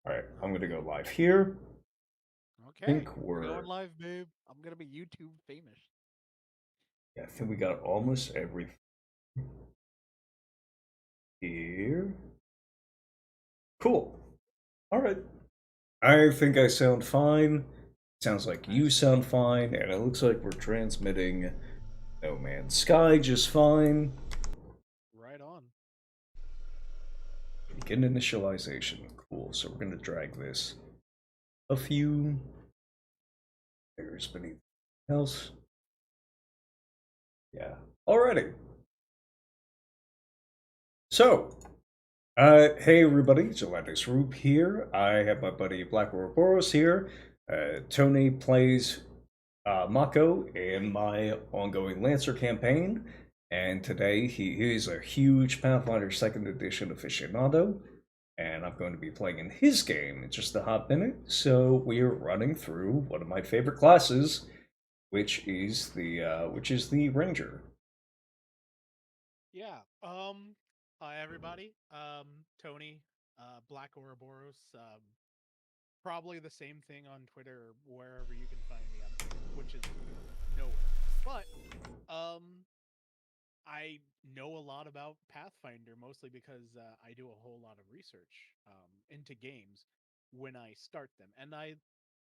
All right, I'm gonna go live here. I Okay, think we're going live, babe. I'm gonna be YouTube famous. yeah, I think we got almost everything here. Cool. All right. I think I sound fine. Sounds like you Nice. sound fine, and it looks like we're transmitting No Man's Sky just fine. Right on. Begin initialization. Cool. So we're gonna drag this a few layers beneath else. Yeah. Alrighty. So, hey everybody, Gelatinous Rube here. I have my buddy BlackOrobourous here. Tony plays Mako in my ongoing Lancer campaign, and today he is a huge Pathfinder 2nd Edition aficionado, and I'm going to be playing in his game in just a hot minute. So we are running through one of my favorite classes, which is the Ranger. Yeah. Hi everybody. Tony, BlackOrobourous. Probably the same thing on Twitter or wherever you can find me, which is nowhere. But I know a lot about Pathfinder mostly because I do a whole lot of research into games when I start them, and I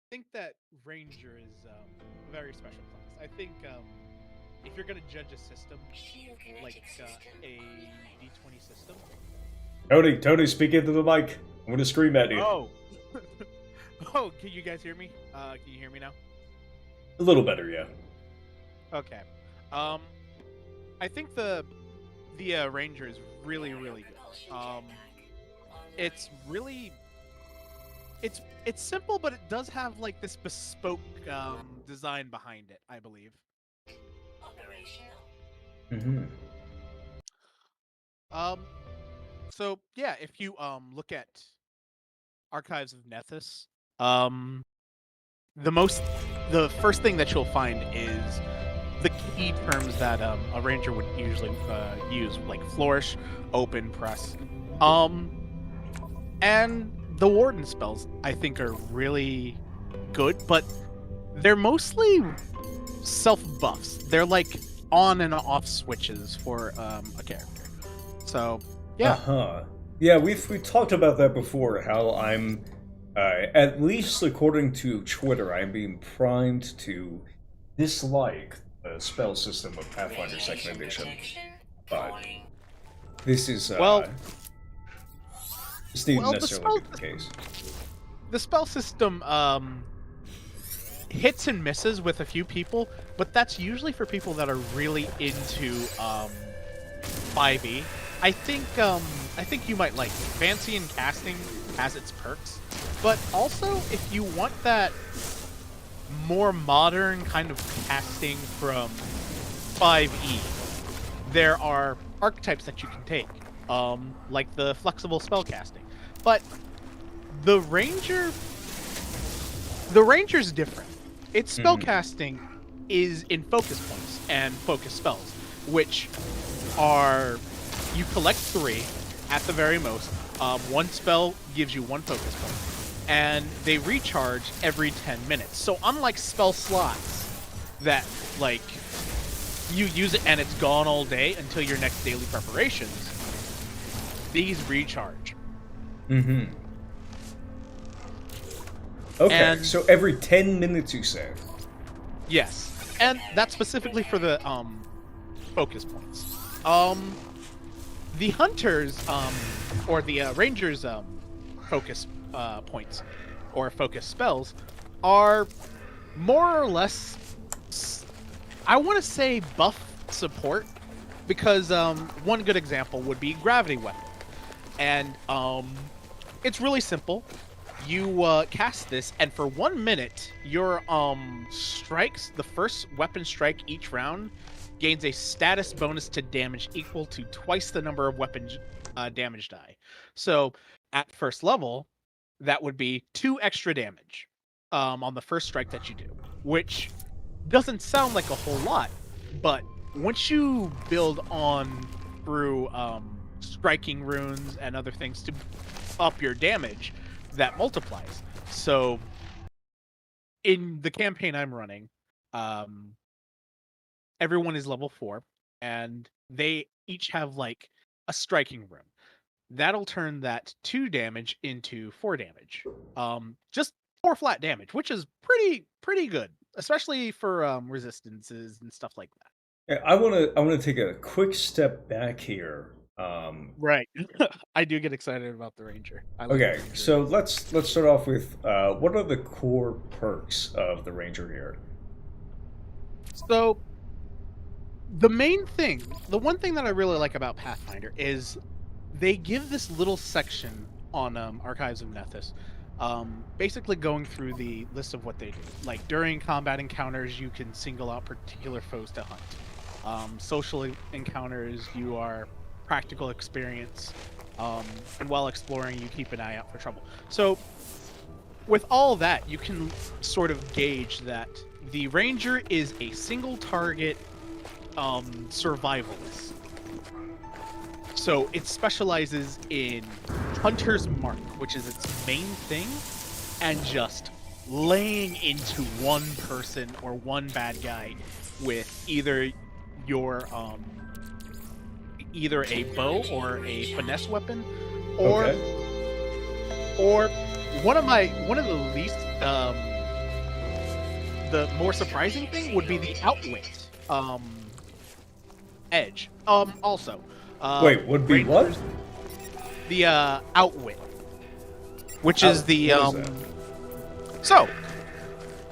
think that Ranger is a very special class. I think if you're gonna judge a system like a D20 system. Tony, speak into the mic. I'm gonna scream at you. Oh, oh, can you guys hear me? Can you hear me now? A little better, yeah. Okay. Um, I think the Ranger is really good. It's really it's simple, but it does have like this bespoke design behind it, I believe. Mm-hmm. Um, so yeah, if you look at Archives of Nethys, um, the most the first thing that you'll find is the key terms that a ranger would usually use, like flourish, open, press, and the warden spells I think are really good, but they're mostly self buffs. They're like on and off switches for a character. So yeah. Uh-huh. Yeah, we talked about that before, how I'm at least according to Twitter, I'm being primed to dislike the spell system of Pathfinder 2nd Edition. But this is Well, this didn't well, necessarily be the case. the spell system hits and misses with a few people, but that's usually for people that are really into 5e. I think you might like it. Fancy and casting has its perks, but also if you want that more modern kind of casting from 5e, there are archetypes that you can take, like the flexible spell casting. But the ranger, the ranger's different. Its spellcasting is in focus points and focus spells, which are you collect 3 at the very most. One spell gives you 1 focus point, and they recharge every 10 minutes. So unlike spell slots that like you use it and it's gone all day until your next daily preparations, these recharge. Mm-hmm. Okay, And so every 10 minutes you say. yes, and that's specifically for the focus points. The hunters or the rangers focus points or focus spells are more or less, I want to say, buff support, because one good example would be gravity weapon, and it's really simple. You cast this, and for 1 minute, your strikes, the first weapon strike each round, gains a status bonus to damage equal to twice the number of weapon damage die. So at first level, that would be 2 extra damage on the first strike that you do, which doesn't sound like a whole lot, but once you build on through striking runes and other things to up your damage, that multiplies. So in the campaign I'm running, everyone is level 4, and they each have like a striking room. That'll turn that 2 damage into 4 damage. Just 4 flat damage, which is pretty good, especially for resistances and stuff like that. Yeah, I wanna take a quick step back here. Right. I do get excited about the ranger. I like the Okay, ranger. so let's start off with what are the core perks of the ranger here? So the main thing, the one thing that I really like about Pathfinder is they give this little section on Archives of Nethys, basically going through the list of what they do. Like during combat encounters, you can single out particular foes to hunt. Social encounters, you are practical experience, and while exploring, you keep an eye out for trouble. So with all that, you can sort of gauge that the ranger is a single target survivalist. So it specializes in Hunter's Mark, which is its main thing, and just laying into one person or one bad guy with either your either a bow or a finesse weapon, or Okay. or one of the least the more surprising thing would be the outwit edge. Also, Wait, would be what? Rangers- The outwit, which is the What is that? So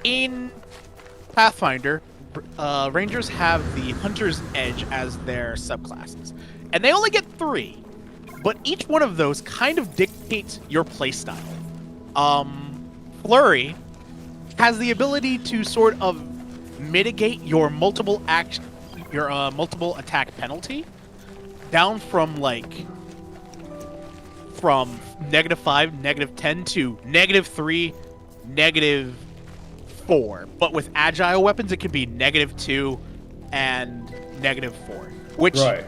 in Pathfinder, Rangers have the Hunter's Edge as their subclasses, and they only get 3, but each one of those kind of dictates your playstyle. Flurry has the ability to sort of mitigate your multiple attack penalty down from from -5, -10 to -3, -4. But with agile weapons, it can be -2 and -4, which Right.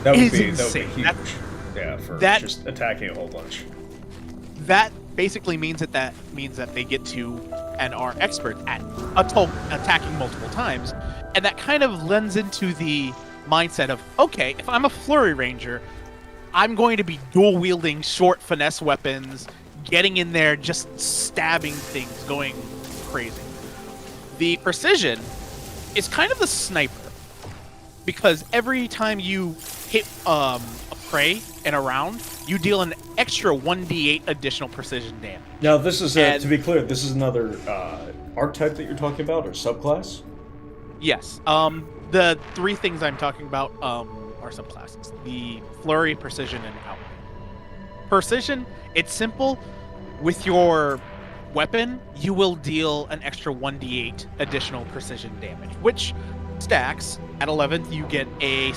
That is would be insane. huge. Yeah, for that- just attacking a whole bunch. that basically means that they get to and are experts at attacking multiple times, and that kind of lends into the mindset of, okay, if I'm a flurry ranger, I'm going to be dual wielding short finesse weapons, getting in there, just stabbing things, going crazy. The precision is kind of the sniper, because every time you hit a prey in a round, you deal an extra 1d8 additional precision damage. Now, this is And- to be clear, this is another archetype that you're talking about, or subclass. Yes. The 3 things I'm talking about are subclasses: the flurry, precision, and outwit. Precision, it's simple. With your weapon, you will deal an extra 1d8 additional precision damage, which stacks. At 11th, you get a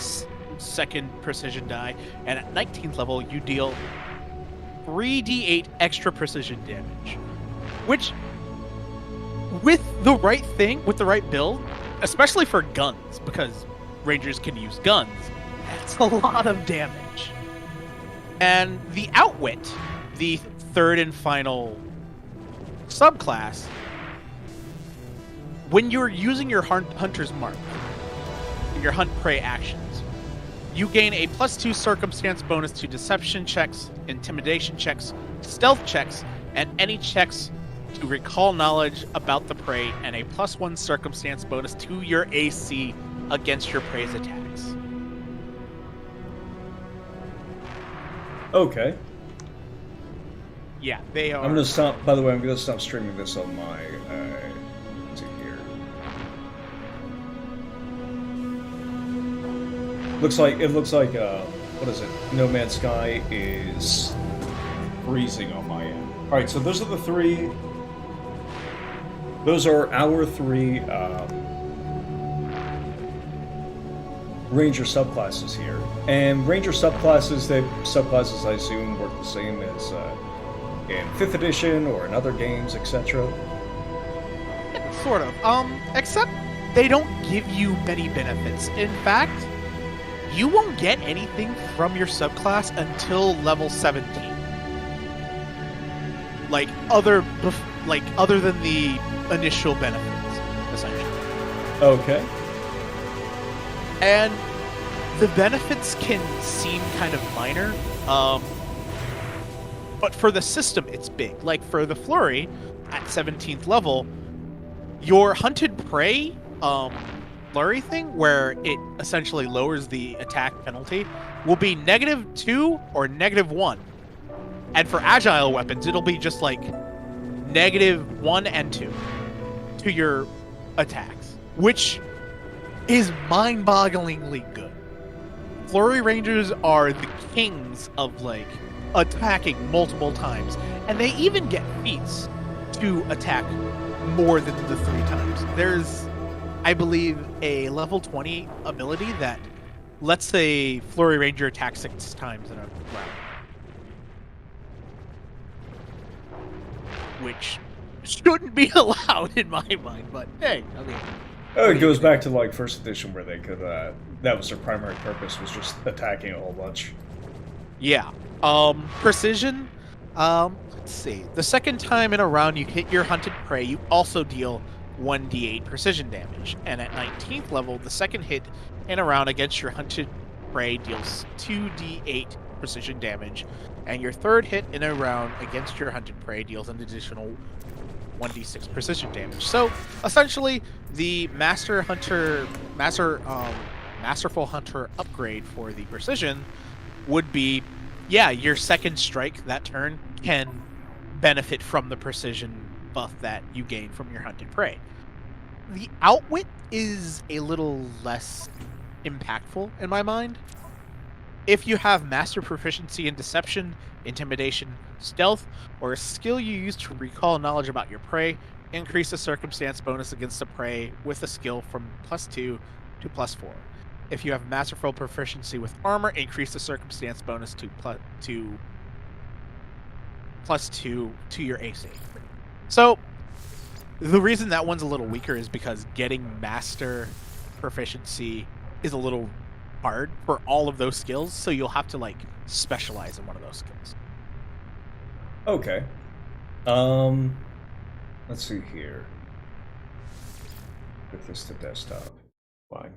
second precision die, and at 19th level, you deal 3d8 extra precision damage, which, with the right thing, with the right build, especially for guns, because rangers can use guns, that's a lot of damage. And the outwit, the 3rd and final subclass, when you're using your hunter's mark, your hunt prey actions, you gain a +2 circumstance bonus to deception checks, intimidation checks, stealth checks, and any checks to recall knowledge about the prey, and a +1 circumstance bonus to your AC against your prey's attacks. Okay. Yeah, they are. I'm gonna stop. By the way, I'm gonna stop streaming this on my. Let's see here. Looks like what is it? No Man's Sky is freezing on my end. All right, so those are the 3. Those are our 3 Ranger subclasses here, and Ranger subclasses. I assume work the same as in 5th edition or in other games, etc. Sort of. Except they don't give you many benefits. In fact, you won't get anything from your subclass until level 17. other than the initial benefits, essentially. Okay. And the benefits can seem kind of minor, but for the system, it's big. Like for the flurry at 17th level, your hunted prey flurry thing, where it essentially lowers the attack penalty, will be -2 or -1. And for agile weapons, it'll be just like -1 and 2 to your attacks, which is mind-bogglingly good. Flurry Rangers are the kings of like attacking multiple times, and they even get feats to attack more than the 3 times. There's, I believe, a level 20 ability that lets a Flurry Ranger attack 6 times in a round, which shouldn't be allowed in my mind. But hey, I mean, Oh, it goes back to like first edition where they could. That was their primary purpose, was just attacking a whole bunch. yeah. Precision. Let's see. The second time in a round you hit your hunted prey, you also deal 1d8 precision damage. And at 19th level, the second hit in a round against your hunted prey deals 2d8 precision damage. And your third hit in a round against your hunted prey deals an additional 1d6 precision damage. So essentially, the Masterful Hunter upgrade for the precision would be, yeah, your second strike that turn can benefit from the precision buff that you gain from your hunted prey. The outwit is a little less impactful in my mind. If you have master proficiency in deception, intimidation, stealth, or a skill you use to recall knowledge about your prey, increase the circumstance bonus against the prey with a skill from +2 to +4. If you have masterful proficiency with armor, increase the circumstance bonus to +2 to your AC. So the reason that one's a little weaker is because getting master proficiency is a little hard for all of those skills, so you'll have to like specialize in one of those skills. Okay. Let's see here. Put this to desktop. Fine.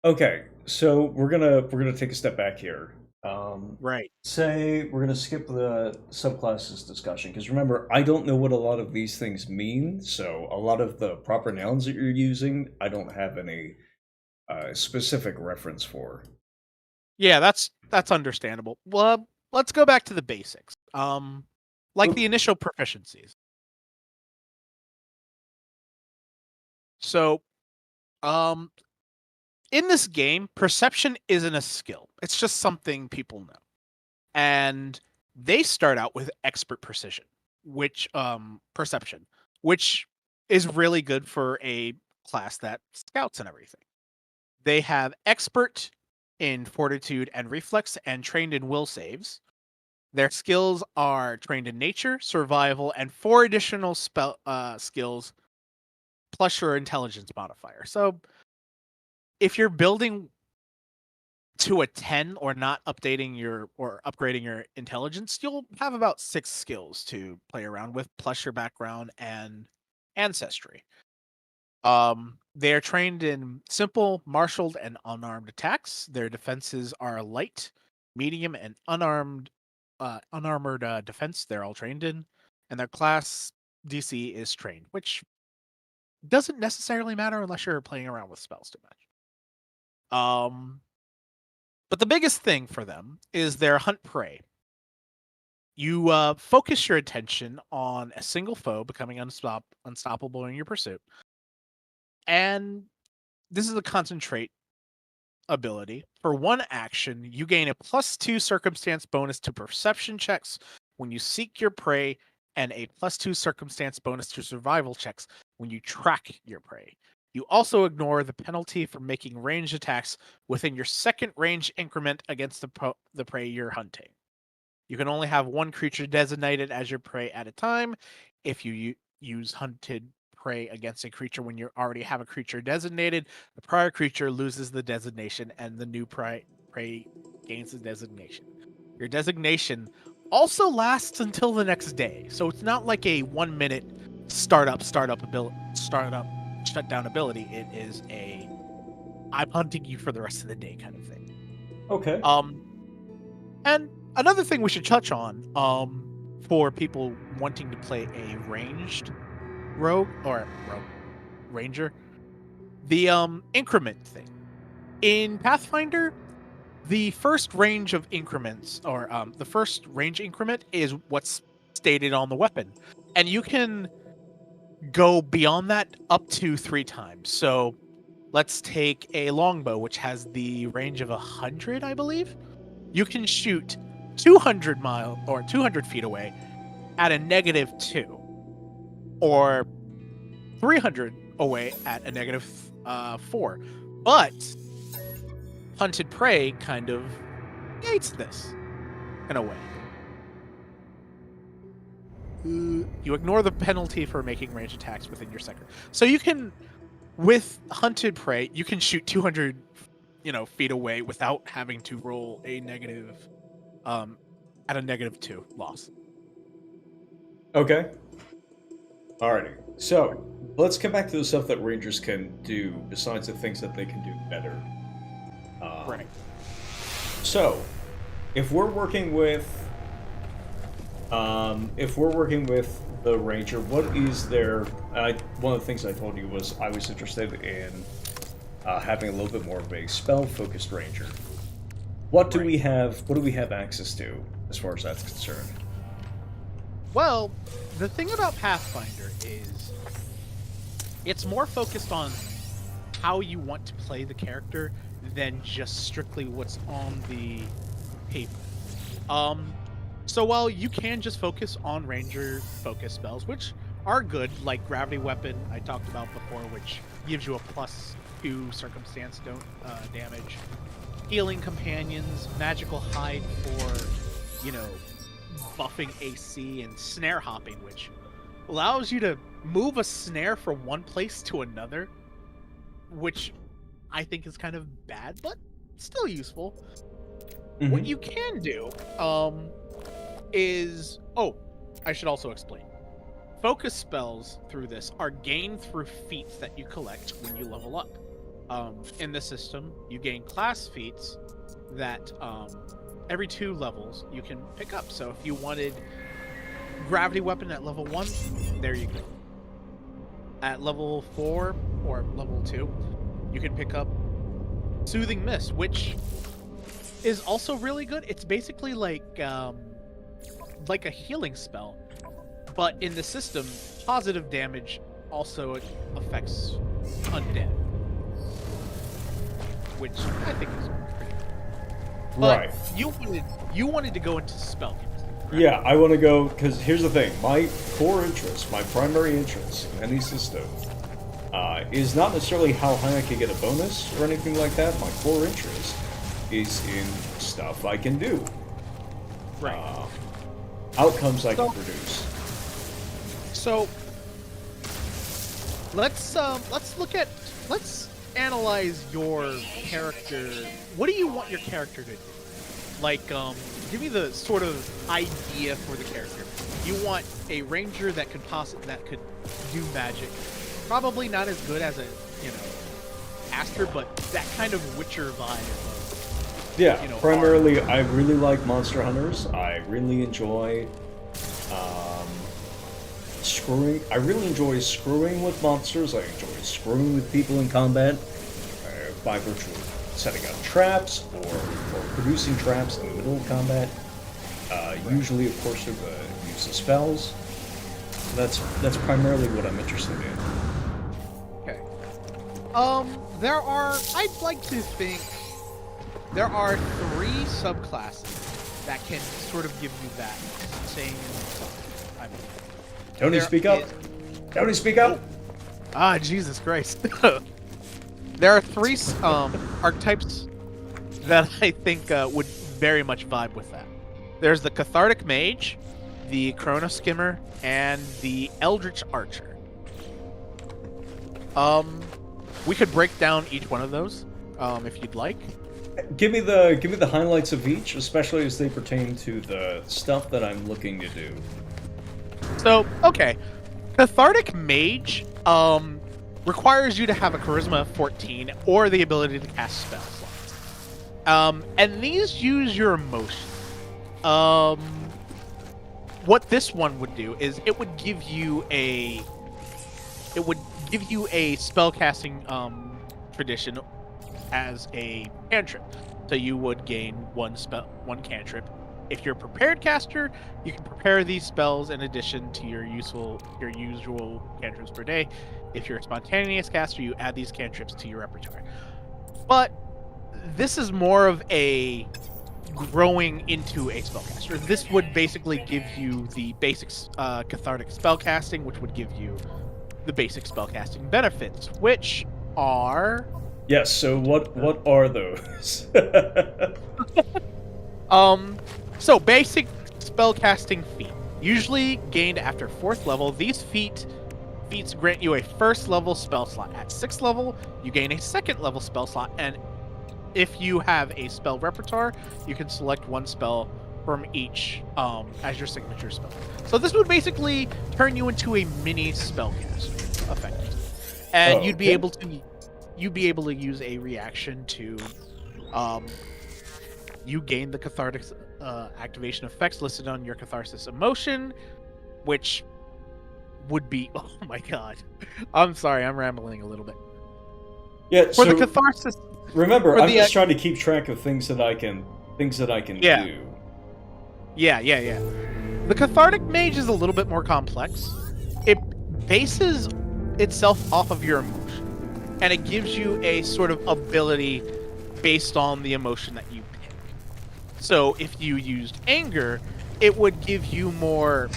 Okay, so we're gonna take a step back here. Right. Say we're gonna skip the subclasses discussion because remember, I don't know what a lot of these things mean. So a lot of the proper nouns that you're using, I don't have any specific reference for. Yeah, that's understandable. Well, let's go back to the basics. Like Oop. the initial proficiencies. So, um, in this game, perception isn't a skill. It's just something people know. And they start out with expert precision, which perception, which is really good for a class that scouts and everything. They have expert in fortitude and reflex and trained in will saves. Their skills are trained in nature, survival, and 4 additional skills plus your intelligence modifier. So if you're building to a 10 or not updating your or upgrading your intelligence, you'll have about 6 skills to play around with, plus your background and ancestry. They're trained in simple, marshaled, and unarmed attacks. Their defenses are light, medium, and unarmored defense. They're all trained in, and their class DC is trained, which doesn't necessarily matter unless you're playing around with spells too much. But the biggest thing for them is their hunt prey. You focus your attention on a single foe becoming unstoppable in your pursuit, and this is a concentrate ability. For one action, you gain a +2 circumstance bonus to perception checks when you seek your prey, and a +2 circumstance bonus to survival checks when you track your prey. You also ignore the penalty for making ranged attacks within your second range increment against the prey you're hunting. You can only have one creature designated as your prey at a time. If you use hunted prey against a creature when you already have a creature designated, the prior creature loses the designation and the new prey Prey gains a designation. Your designation also lasts until the next day, so it's not like a 1 minute startup shutdown ability. It is a I'm hunting you for the rest of the day kind of thing. Okay. And another thing we should touch on, for people wanting to play a ranged ranger, the increment thing. In Pathfinder, the first range of increments, or the first range increment, is what's stated on the weapon, and you can go beyond that up to 3 times. So let's take a longbow, which has the range of 100, I believe. You can shoot 200 feet away at a -2, or 300 away at a -4. But hunted prey kind of gates this in a way. You ignore the penalty for making range attacks within your sector. So you can, with hunted prey, you can shoot 200, feet away without having to roll a negative, at a -2 loss. Okay. Alrighty. So let's come back to the stuff that rangers can do besides the things that they can do better. Right. So, if we're working with the ranger, what is their? One of the things I told you was I was interested in having a little bit more of a spell-focused ranger. What do we have? What do we have access to as far as that's concerned? Well, the thing about Pathfinder is it's more focused on how you want to play the character than just strictly what's on the paper. So while you can just focus on ranger focus spells, which are good, like gravity weapon I talked about before, which gives you a +2 circumstance damage, healing companions, magical hide for, buffing AC, and snare hopping, which allows you to move a snare from one place to another, which I think is kind of bad, but still useful. Mm-hmm. What you can do is... Oh, I should also explain. Focus spells through this are gained through feats that you collect when you level up. In the system, you gain class feats that every 2 levels you can pick up. So if you wanted gravity weapon at level 1, there you go. At level 4 or level 2, you can pick up Soothing Mist, which is also really good. It's basically like a healing spell, but in the system, positive damage also affects undead, which I think is pretty good. But Right. You wanted to go into spell chemistry, correct? Yeah, I want to go because here's the thing: my core interest, my primary interest in any system, is not necessarily how high I can get a bonus or anything like that. My core interest is in stuff I can do, Right. outcomes I can produce. So let's analyze your character. What do you want your character to do? Like, give me the sort of idea for the character. You want a ranger that could do magic. Probably not as good as a, Aster, but that kind of Witcher vibe of, Yeah, primarily I really like monster hunters. I really enjoy screwing. I really enjoy screwing with monsters. I enjoy screwing with people in combat by virtue of setting up traps or producing traps in the middle of combat. Usually, of course, through the use of spells. That's primarily what I'm interested in. Okay. I'd like to think there are 3 subclasses that can sort of give you that same stuff, I believe. Tony, speak up. Tony, speak up. Ah, Jesus Christ. There are 3 archetypes that I think would very much vibe with that. There's the Cathartic Mage, the Chrono Skimmer, and the Eldritch Archer. We could break down each one of those if you'd like. give me the highlights of each, especially as they pertain to the stuff that I'm looking to do. So, okay. Cathartic Mage requires you to have a Charisma of 14 or the ability to cast spell slots. And these use your emotion. What this one would do is it would give you a spellcasting tradition as a cantrip. So you would gain one cantrip. If you're a prepared caster, you can prepare these spells in addition to your usual cantrips per day. If you're a spontaneous caster, you add these cantrips to your repertoire. But this is more of a growing into a spellcaster. This would basically give you the basic cathartic spellcasting, which would give you the basic spellcasting benefits, which are... Yes, so what are those? So basic spellcasting feat. Usually gained after 4th level, these feats grant you a 1st level spell slot. At 6th level, you gain a 2nd level spell slot, and if you have a spell repertoire, you can select one spell from each as your signature spell. So this would basically turn you into a mini spellcaster, effectively. And you'd be able to use a reaction to you gain the cathartic activation effects listed on your catharsis emotion, which would be, oh my god, I'm sorry, I'm rambling a little bit. Yeah, for the catharsis. Remember, I'm just trying to keep track of things that I can do. Yeah. The cathartic mage is a little bit more complex. It bases itself off of your emotion, and it gives you a sort of ability based on the emotion that you pick. So if you used anger, it would give you more...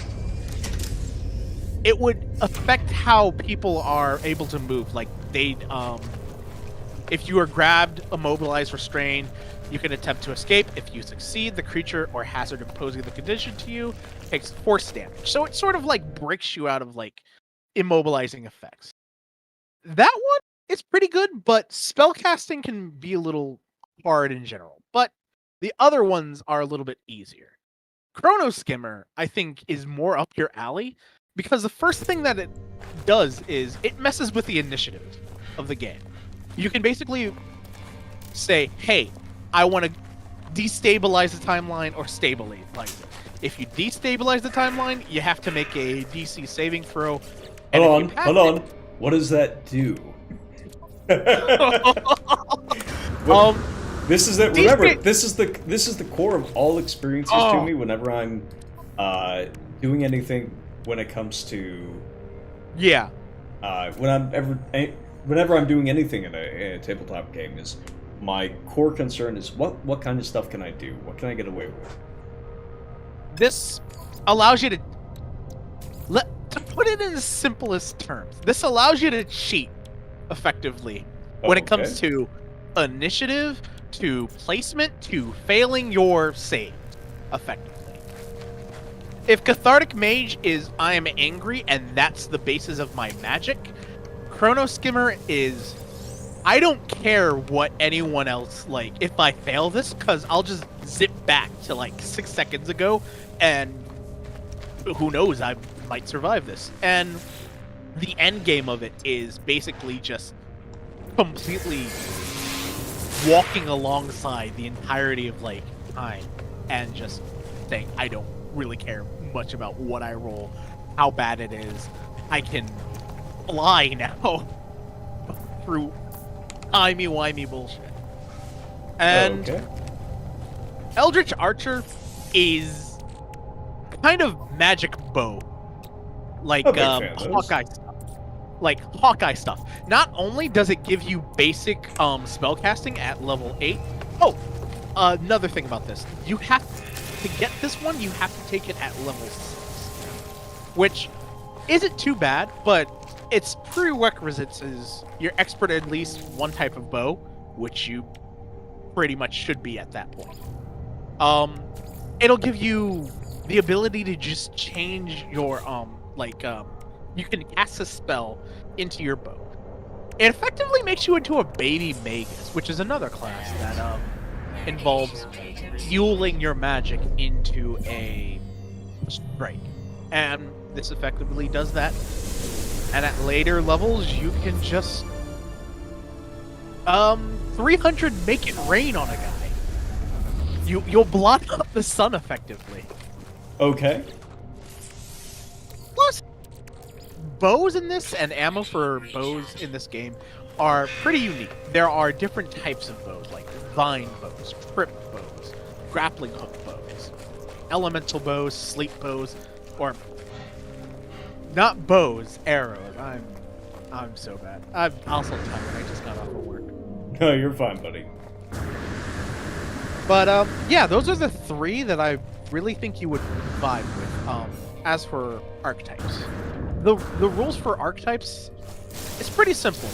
It would affect how people are able to move. Like, if you are grabbed, immobilized, restrained, you can attempt to escape. If you succeed, the creature or hazard imposing the condition to you takes force damage. So it sort of like breaks you out of like immobilizing effects. That one is pretty good, but spellcasting can be a little hard in general. But the other ones are a little bit easier. Chrono Skimmer, I think, is more up your alley because the first thing that it does is it messes with the initiative of the game. You can basically say, hey, I want to destabilize the timeline or stabilize it. If you destabilize the timeline, you have to make a DC saving throw. Hold on. What does that do? This is it. Remember, this is the core of all experiences to me whenever I'm doing anything when it comes to whenever I'm doing anything in a tabletop game, is my core concern is what kind of stuff can I do? What can I get away with? This allows you to put it in the simplest terms. This allows you to cheat effectively when it comes to initiative, to placement, to failing your save effectively. If Cathartic Mage is I am angry and that's the basis of my magic, Chrono Skimmer is I don't care what anyone else, like, if I fail this, because I'll just zip back to like 6 seconds ago and who knows, I might survive this. And the end game of it is basically just completely walking alongside the entirety of like time and just saying I don't really care much about what I roll, how bad it is. I can fly now through timey-wimey bullshit. And Eldritch Archer is kind of magic bow, like Hawkeye stuff. Like Hawkeye stuff. Not only does it give you basic spellcasting at level 8. Oh, another thing about this: you have to get this one. You have to take it at level 6, which isn't too bad, but its prerequisites is you're expert at least one type of bow, which you pretty much should be at that point. It'll give you the ability to just change your you can cast a spell into your bow. It effectively makes you into a baby magus, which is another class that involves fueling your magic into a strike, and this effectively does that. And at later levels, you can just 300 make it rain on a guy. You'll blot up the sun effectively. Okay. Plus, bows in this and ammo for bows in this game are pretty unique. There are different types of bows, like vine bows, trip bows, grappling hook bows, elemental bows, sleep bows, or not bows, arrows. I'm so bad. I'm also tired. I just got off of work. No, you're fine, buddy. But yeah, those are the three that I really think you would vibe with. As for archetypes, the rules for archetypes, it's pretty simple.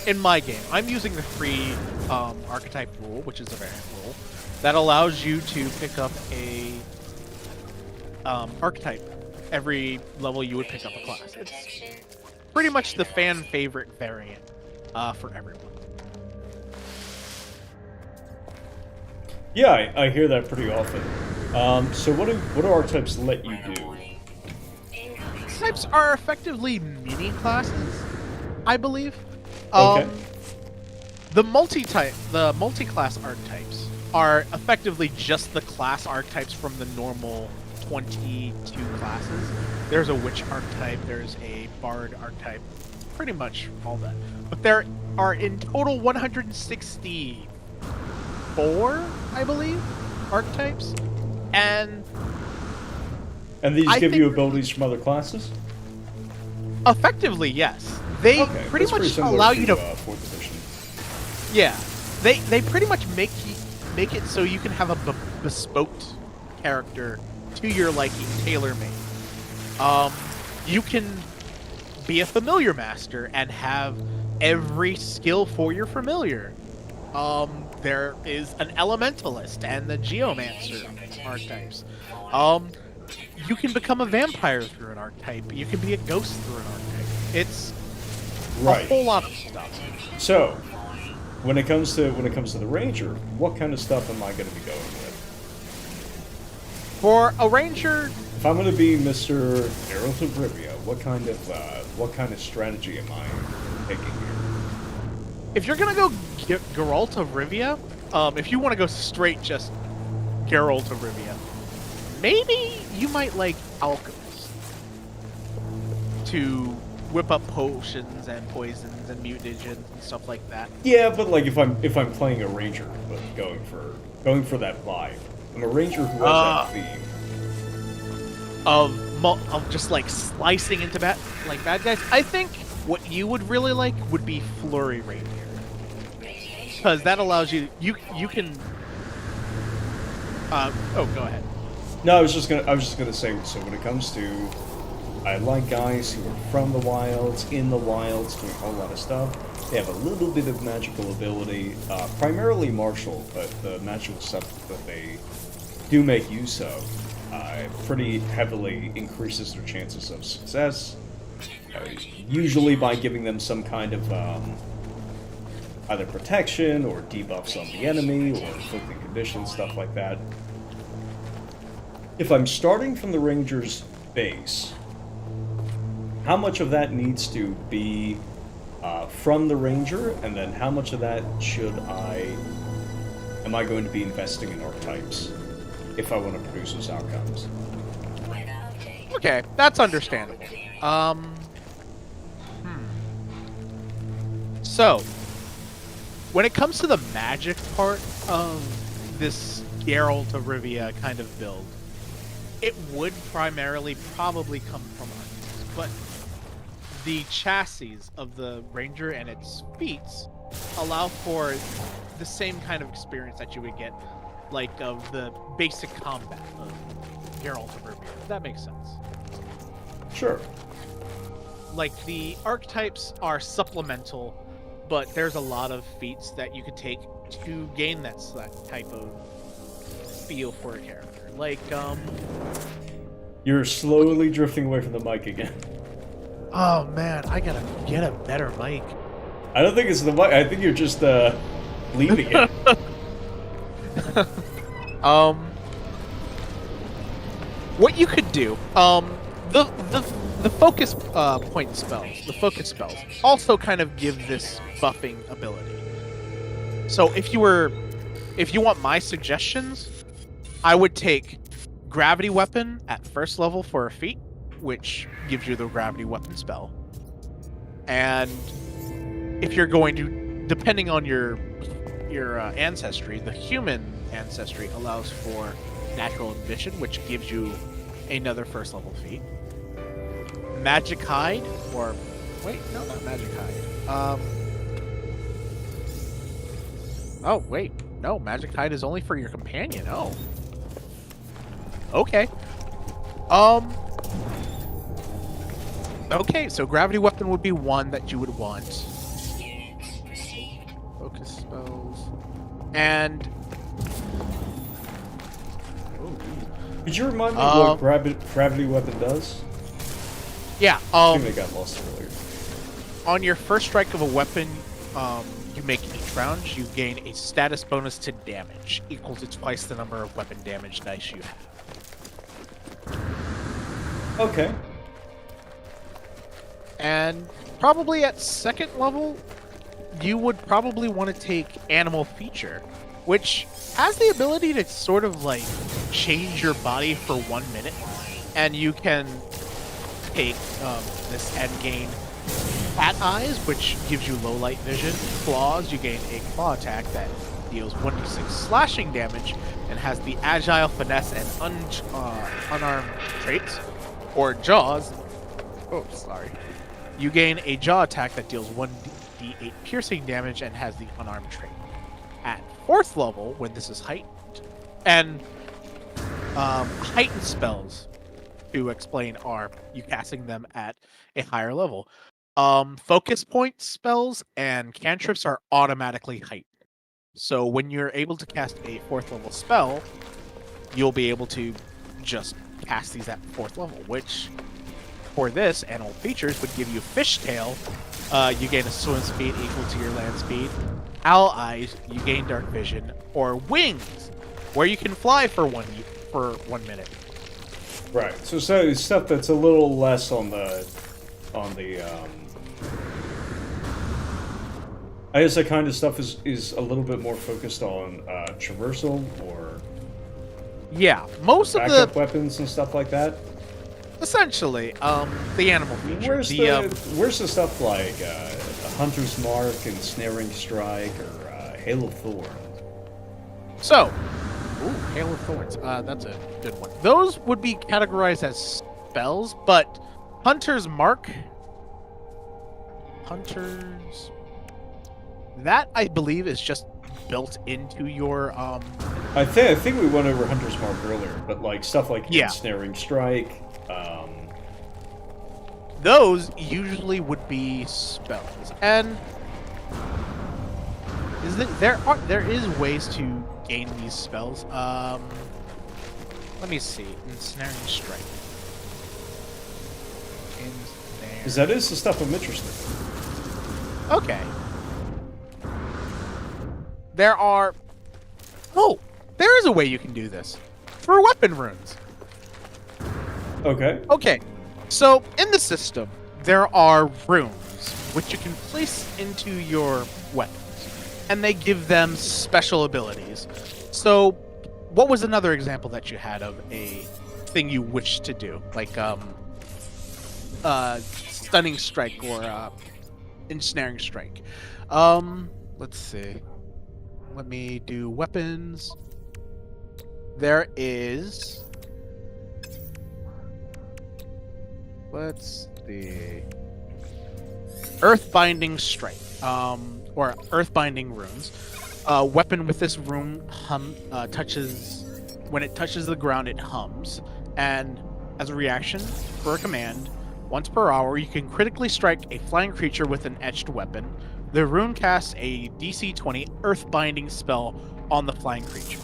In my game, I'm using the free archetype rule, which is a variant rule, that allows you to pick up a archetype every level you would pick up a class. It's pretty much the fan favorite variant for everyone. Yeah, I hear that pretty often. So what do archetypes let you do? Types are effectively mini classes, I believe. Okay. The multi-class archetypes are effectively just the class archetypes from the normal 22 classes. There's a witch archetype, there's a bard archetype, pretty much all that. But there are in total 164, I believe, archetypes. And these give you abilities from other classes? Effectively, yes. They pretty much allow you to 4th edition. Yeah, they pretty much make it so you can have a bespoke character to your liking, tailor-made. You can be a familiar master and have every skill for your familiar. There is an elementalist and the geomancer archetypes. You can become a vampire through an archetype. You can be a ghost through an archetype. It's a whole lot of stuff. So, when it comes to the ranger, what kind of stuff am I going to be going with? For a ranger, if I'm going to be Mr. Geralt of Rivia, what kind of strategy am I taking here? If you're gonna go Geralt of Rivia, if you want to go straight just Geralt of Rivia, maybe you might like Alchemist to whip up potions and poisons and mutagens and stuff like that. Yeah, but like if I'm playing a ranger, but going for that vibe, I'm a ranger who has that theme of just like slicing into bad guys. I think what you would really like would be Flurry Rapier, because that allows you can. Go ahead. No, I was just gonna say. So when it comes to, I like guys who are from the wilds, in the wilds, doing a whole lot of stuff. They have a little bit of magical ability, primarily martial, but the magical stuff that they do make use of pretty heavily increases their chances of success. Usually by giving them some kind of either protection or debuffs on the enemy or inflicting conditions, stuff like that. If I'm starting from the ranger's base, how much of that needs to be from the ranger, and then how much of that am I going to be investing in archetypes if I want to produce those outcomes? Okay, that's understandable. So, when it comes to the magic part of this Geralt of Rivia kind of build, it would primarily probably come from archetypes, but the chassis of the ranger and its feats allow for the same kind of experience that you would get, like of the basic combat of Geralt of Rivia. If that makes sense. Sure. Like, the archetypes are supplemental, but there's a lot of feats that you could take to gain that type of feel for a character. Like, You're slowly drifting away from the mic again. Oh man, I gotta get a better mic. I don't think it's the mic. I think you're just leaving it. What you could do, the focus point spells, the focus spells, also kind of give this buffing ability. So if you want my suggestions, I would take Gravity Weapon at first level for a feat, which gives you the Gravity Weapon spell. And if you're going to, depending on your ancestry, the human ancestry allows for Natural Vision, which gives you another first level feat. Magic Hide, or wait, no, not Magic Hide. Oh wait, no, Magic Hide is only for your companion. Oh, okay. Okay, so Gravity Weapon would be one that you would want. Focus spells, and could you remind me what gravity weapon does? Yeah. I think I got lost earlier. On your first strike of a weapon, you make each round, you gain a status bonus to damage, equal to twice the number of weapon damage dice you have. Okay. And probably at second level, you would probably want to take Animal Feature, which has the ability to sort of like change your body for 1 minute, and you can take this and gain Cat Eyes, which gives you low light vision. Claws, you gain a claw attack that deals 1d6 slashing damage and has the Agile, Finesse, and unarmed traits. Or Jaws. Oh, sorry. You gain a Jaw attack that deals 1d8 piercing damage and has the unarmed trait. At fourth level, when this is heightened, and heightened spells, to explain, are you casting them at a higher level. Focus point spells and cantrips are automatically heightened. So when you're able to cast a fourth level spell, you'll be able to just cast these at fourth level, which for this, Animal Features would give you Fishtail. You gain a swim speed equal to your land speed. Owl Eyes, you gain Dark Vision. Or Wings, where you can fly for 1 minute. Right. So stuff that's a little less on the I guess that kind of stuff is a little bit more focused on traversal or yeah, most of backup the weapons and stuff like that. Essentially, the Animal Feature. Where's the stuff like Hunter's Mark and Snaring Strike or Hail of Thorns? So, Hail of Thorns. That's a good one. Those would be categorized as spells, but Hunter's Mark. That I believe is just built into your I think we went over Hunter's Mark earlier, but like stuff like Ensnaring Strike. Those usually would be spells, and there is ways to gain these spells. Let me see. Ensnaring Strike. Because that is the stuff I'm interested in. Okay. There is a way you can do this. Through weapon runes. Okay. Okay. So, in the system, there are runes, which you can place into your weapons. And they give them special abilities. So, what was another example that you had of a thing you wish to do? Like, Stunning Strike or, Ensnaring Strike. Let's see. Let me do weapons. There is... Let's see. Earthbinding Strike, or Earthbinding Runes. Weapon with this rune touches... When it touches the ground, it hums. And as a reaction, for a command, once per hour, you can critically strike a flying creature with an etched weapon. The rune casts a DC 20 Earthbinding spell on the flying creature.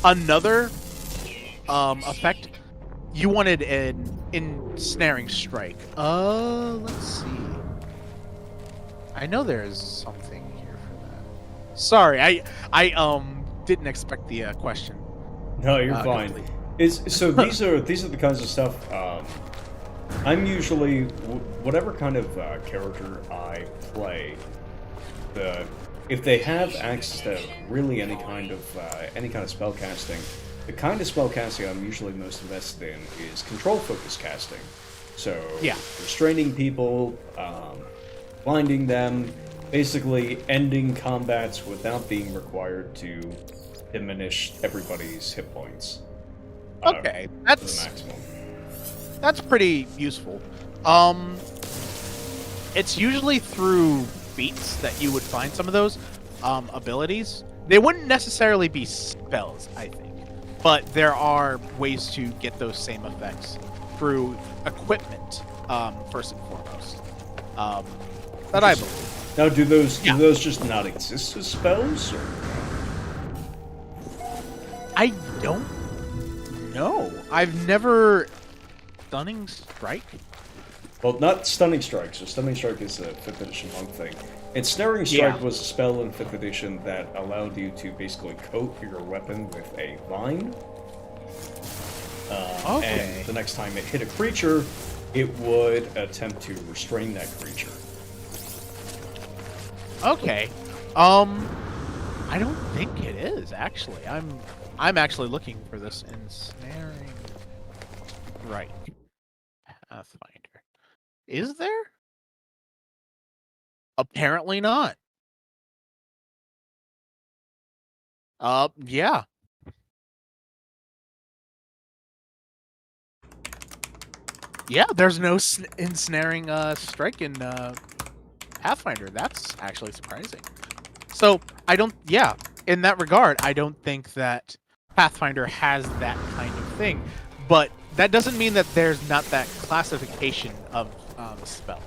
Another effect, you wanted an Ensnaring Strike. Let's see. I know there's something here for that. Sorry, I didn't expect the question. No, you're fine. Complete. So these are the kinds of stuff. I'm usually whatever kind of character I play. If they have access to really any kind of spell casting, the kind of spell casting I'm usually most invested in is control focus casting. So Yeah. restraining people, blinding them, basically ending combats without being required to diminish everybody's hit points. Okay, To the that's maximum. pretty useful. It's usually through feats that you would find some of those abilities. They wouldn't necessarily be spells, I think, but there are ways to get those same effects through equipment, first and foremost. That I believe. Now, do those just not exist as spells? Or? I don't know. I've never stunning strike. Well, not Stunning Strike. So Stunning Strike is a 5th edition monk thing. And Snaring Strike was a spell in 5th edition that allowed you to basically coat your weapon with a vine. And the next time it hit a creature, it would attempt to restrain that creature. Okay. I don't think it is actually. I'm actually looking for this ensnaring strike. Pathfinder. Is there? Apparently not. Yeah. Yeah, there's no ensnaring strike in Pathfinder. That's actually surprising. So, in that regard, I don't think that Pathfinder has that kind of thing. But that doesn't mean that there's not that classification of a spell.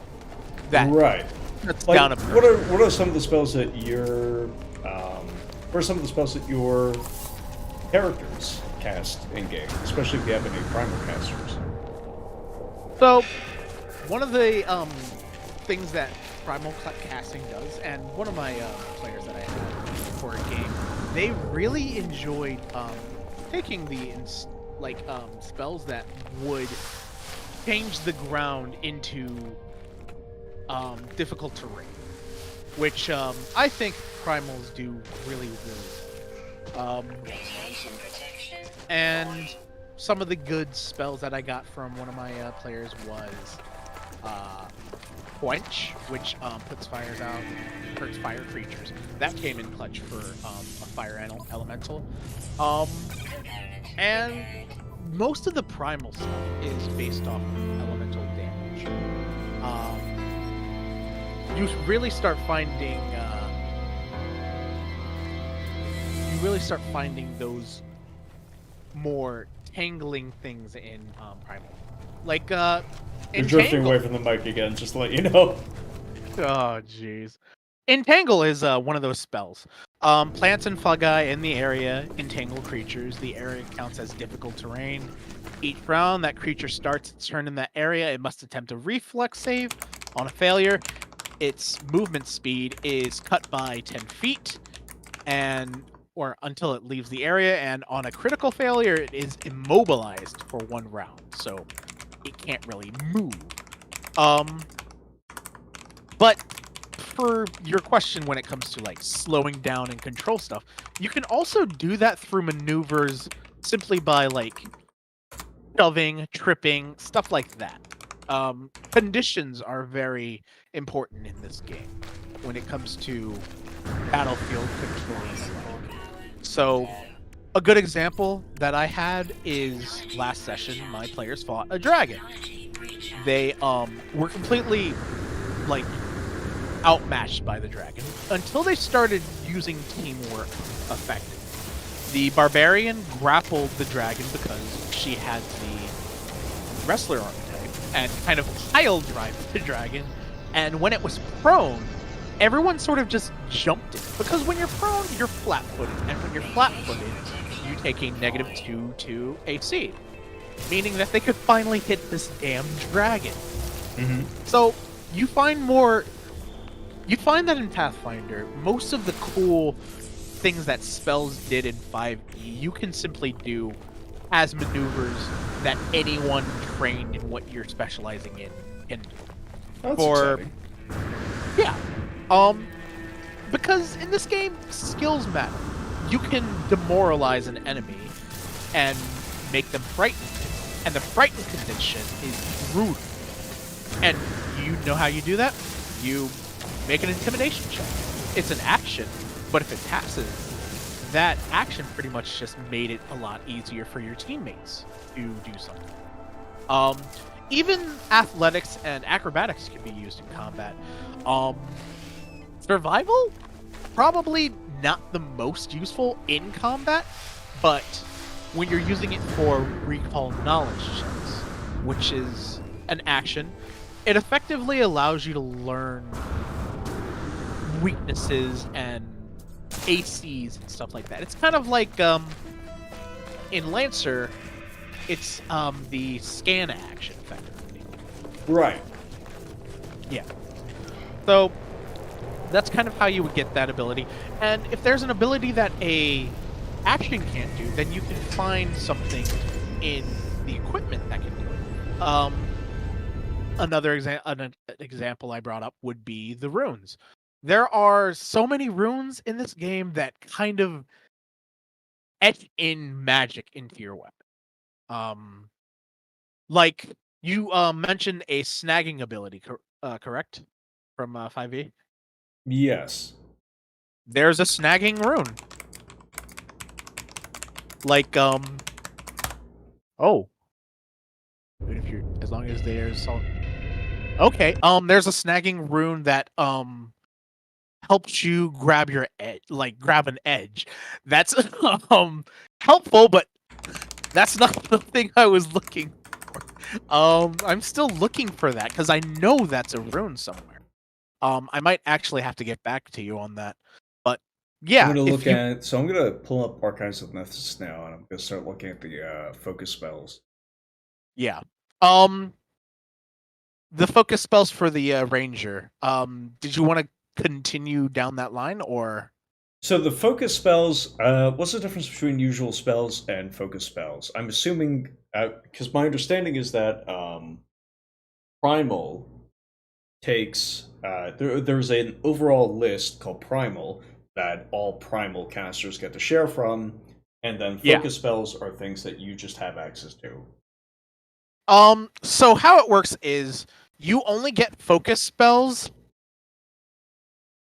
Right. That's Like, down a what are some of the spells that your characters cast in game, especially if you have any primal casters? So, one of the things that primal casting does, and one of my players that I had for a game, they really enjoyed taking the spells that would change the ground into difficult terrain, which I think primals do really well. And some of the good spells that I got from one of my players was Quench, which puts fires out and hurts fire creatures. That came in clutch for a fire elemental. And most of the primal stuff is based off of elemental damage. You really start finding those more tangling things in primal, like You're drifting away from the mic again, just to let you know. Oh jeez. Entangle is one of those spells. Plants and fungi in the area entangle creatures. The area counts as difficult terrain. Each round that creature starts its turn in that area, it must attempt a reflex save. On a failure, its movement speed is cut by 10 feet, or until it leaves the area, and on a critical failure, it is immobilized for 1 round, so it can't really move. But for your question when it comes to like slowing down and control stuff, you can also do that through maneuvers simply by like shoving, tripping, stuff like that. Conditions are very important in this game when it comes to battlefield control. So a good example that I had is last session my players fought a dragon. They were completely like outmatched by the dragon until they started using teamwork effectively. The barbarian grappled the dragon because she had the wrestler archetype and kind of pile drive the dragon, and when it was prone, everyone sort of just jumped it, because when you're prone, you're flat-footed, and when you're flat-footed, you take a -2 to AC, meaning that they could finally hit this damn dragon. Mm-hmm. So you find that in Pathfinder, most of the cool things that spells did in 5e, you can simply do as maneuvers that anyone trained in what you're specializing in can do. That's exciting. Yeah. Because in this game, skills matter. You can demoralize an enemy and make them frightened. And the frightened condition is brutal. And you know how you do that? You make an intimidation check. It's an action, but if it passes, that action pretty much just made it a lot easier for your teammates to do something. Even athletics and acrobatics can be used in combat. Survival? Probably not the most useful in combat, but when you're using it for recall knowledge checks, which is an action, it effectively allows you to learn weaknesses and ACs and stuff like that. It's kind of like in Lancer, it's the scan action effectively. Right. Yeah. So that's kind of how you would get that ability. And if there's an ability that a action can't do, then you can find something in the equipment that can do it. Another example I brought up would be the runes. There are so many runes in this game that kind of etch in magic into your weapon. Like you mentioned a snagging ability, correct? From 5e? Yes. There's a snagging rune. Like oh. If you're as long as there's okay, there's a snagging rune that helps you grab your edge, like grab an edge. That's helpful, but that's not the thing I was looking for. I'm still looking for that because I know that's a rune somewhere. I might actually have to get back to you on that. But yeah, I'm gonna pull up Archives of Mythos now, and I'm gonna start looking at the focus spells. Yeah. The focus spells for the ranger. Did you want to continue down that line, or? So the focus spells, what's the difference between usual spells and focus spells? I'm assuming, because my understanding is that Primal takes, there's an overall list called Primal that all Primal casters get to share from, and then focus spells are things that you just have access to. So how it works is you only get focus spells.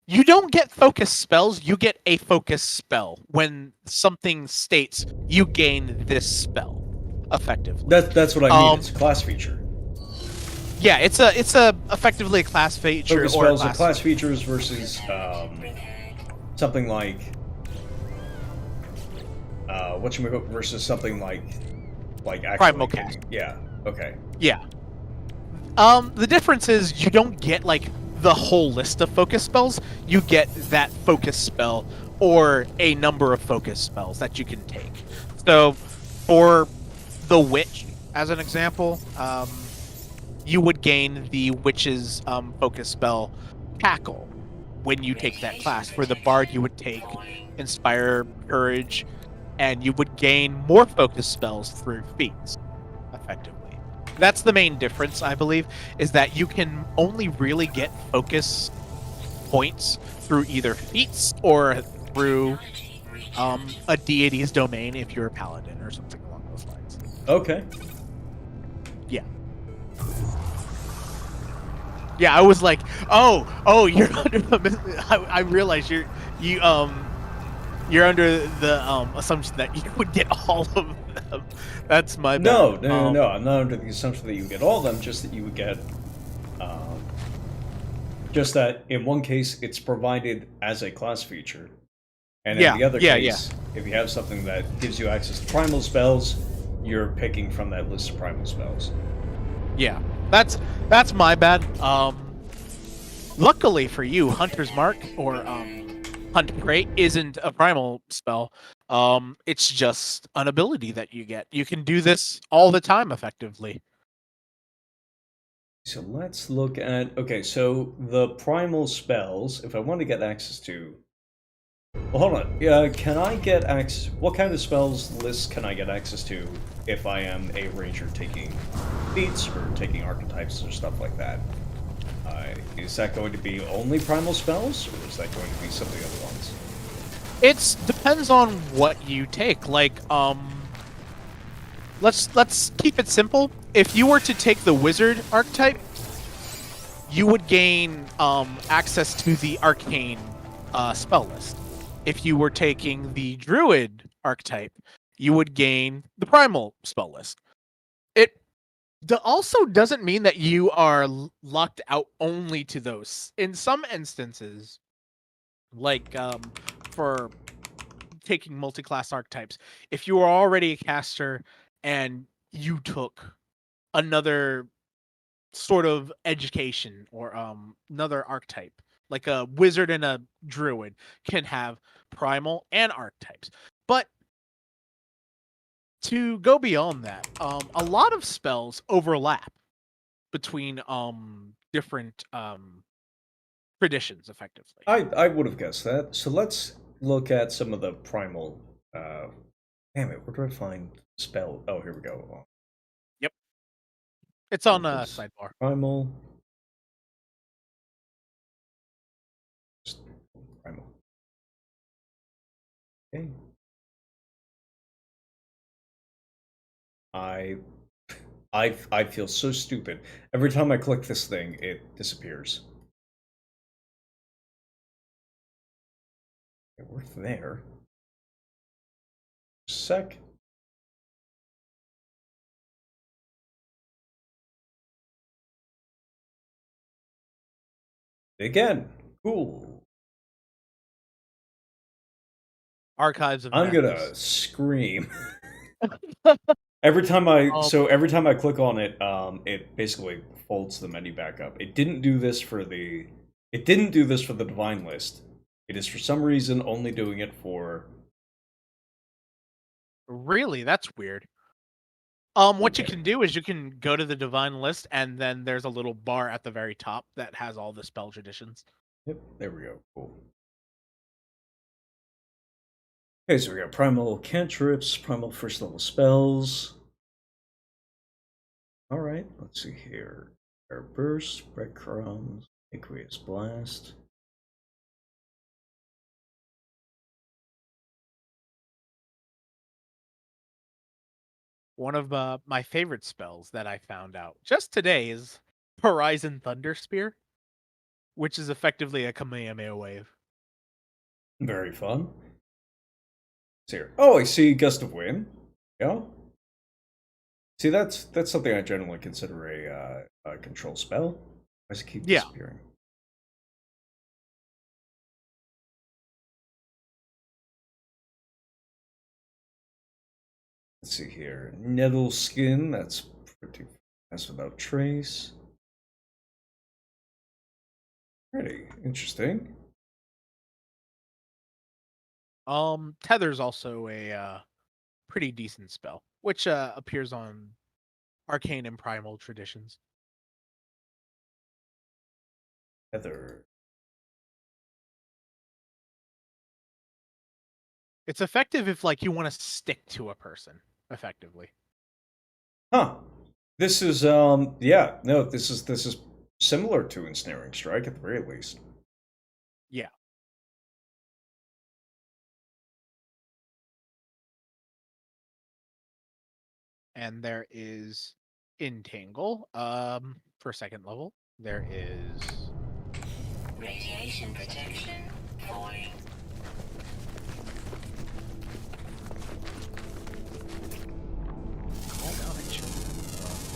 You don't get focus spells, you get a focus spell when something states you gain this spell, effectively. That's what I mean. It's a class feature. Yeah, it's a effectively a class feature. Focus spells are class features versus something like versus something like actually Primal Cast. Yeah. Okay. Yeah. The difference is you don't get like the whole list of focus spells. You get that focus spell or a number of focus spells that you can take. So, for the witch, as an example, you would gain the witch's focus spell, Cackle, when you take that class. For the bard, you would take Inspire, Courage, and you would gain more focus spells through feats, effectively. That's the main difference, I believe, is that you can only really get focus points through either feats or through a deity's domain if you're a paladin or something along those lines. Okay. Yeah. Yeah, I was like, oh, you're under the. I realize you're under the assumption that you would get all of them. That's my bad. No. I'm not under the assumption that you would get all of them. Just that you would get, just that in one case it's provided as a class feature, and in the other case, if you have something that gives you access to primal spells, you're picking from that list of primal spells. Yeah, that's my bad. Luckily for you, Hunter's Mark or Hunt Prey isn't a primal spell. It's just an ability that you get. You can do this all the time, effectively. So let's look at... Okay, so the primal spells, if I want to get access to Well, hold on. Yeah, can I get access? What kind of spells lists can I get access to if I am a ranger taking feats or taking archetypes or stuff like that? Is that going to be only primal spells, or is that going to be some of the other ones? It depends on what you take. Like, let's keep it simple. If you were to take the wizard archetype, you would gain access to the arcane spell list. If you were taking the druid archetype, you would gain the primal spell list. It also doesn't mean that you are locked out only to those. In some instances, like for taking multi-class archetypes, if you are already a caster and you took another sort of education or another archetype, like a wizard and a druid can have primal and archetypes. But to go beyond that, a lot of spells overlap between different traditions effectively. I would have guessed that. So let's look at some of the primal. Damn it, where do I find spell? Oh, here we go. Yep. It's on Focus, sidebar. primal. Just primal. Okay. I I feel so stupid. Every time I click this thing, it disappears. Okay, we're there. Sec. Again. Cool. Archives of I'm Madness. gonna scream. Every time I click on it, it basically folds the menu back up. It didn't do this for the divine list. It is for some reason only doing it for Really, that's weird. What you okay. can do is you can go to the divine list, and then there's a little bar at the very top that has all the spell traditions. Yep, there we go. Cool. Okay, so we got primal cantrips, primal first level spells. Alright, let's see here. Air burst, breadcrumbs, aqueous blast. One of my favorite spells that I found out just today is Horizon Thunder Spear, which is effectively a Kamehameha wave. Very fun. Let's see here. Oh, I see gust of wind. Yeah. See, that's something I generally consider a control spell. Why does it keep Yeah. disappearing? Let's see here. Nettle skin. That's pretty. That's without trace. Pretty interesting. Tether's also a pretty decent spell, which appears on arcane and primal traditions. Heather. It's effective if like you want to stick to a person effectively. Huh. This is yeah, no, this is similar to Ensnaring Strike at the very least. Yeah. And there is Entangle. For second level, there is Radiation protection falling. Call down action.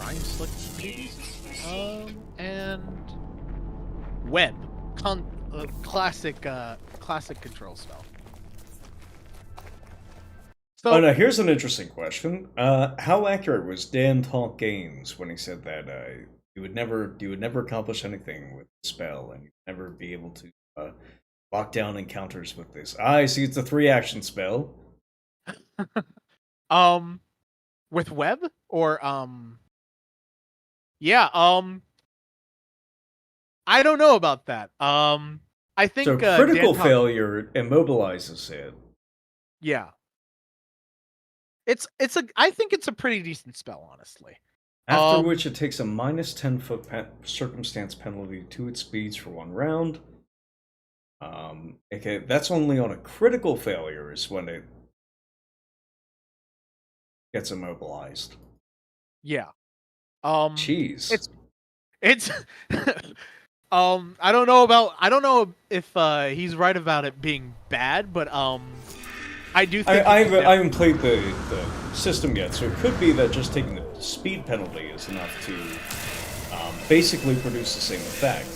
Rhyme Slick Babies. And Web. Classic control spell. So Oh, now here's an interesting question. How accurate was Dan Talk Games when he said that you would never accomplish anything with the spell, and you'd never be able to lock down encounters with this? I see. It's a 3-action spell. um with Web or yeah, I don't know about that. I think So critical Dan failure immobilizes it. yeah. I think it's a pretty decent spell, honestly. After which it takes a minus 10-foot circumstance penalty to its speeds for 1 round. Okay, that's only on a critical failure is when it gets immobilized. Yeah. Jeez. It's I don't know if he's right about it being bad, but I do think I haven't played the system yet, so it could be that just taking the speed penalty is enough to basically produce the same effect.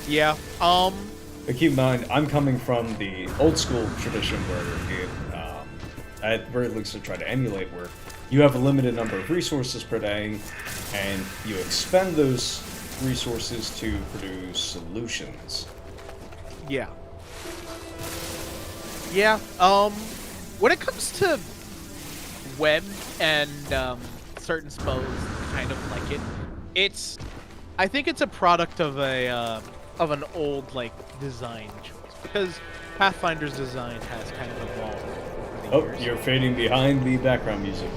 yeah. But keep in mind, I'm coming from the old school tradition where it, at very least, I try to emulate, where you have a limited number of resources per day, and you expend those resources to produce solutions. Yeah. Yeah. When it comes to web and certain spells kind of like I think it's a product of an old like design choice, because Pathfinder's design has kind of evolved over the years. You're fading behind the background music.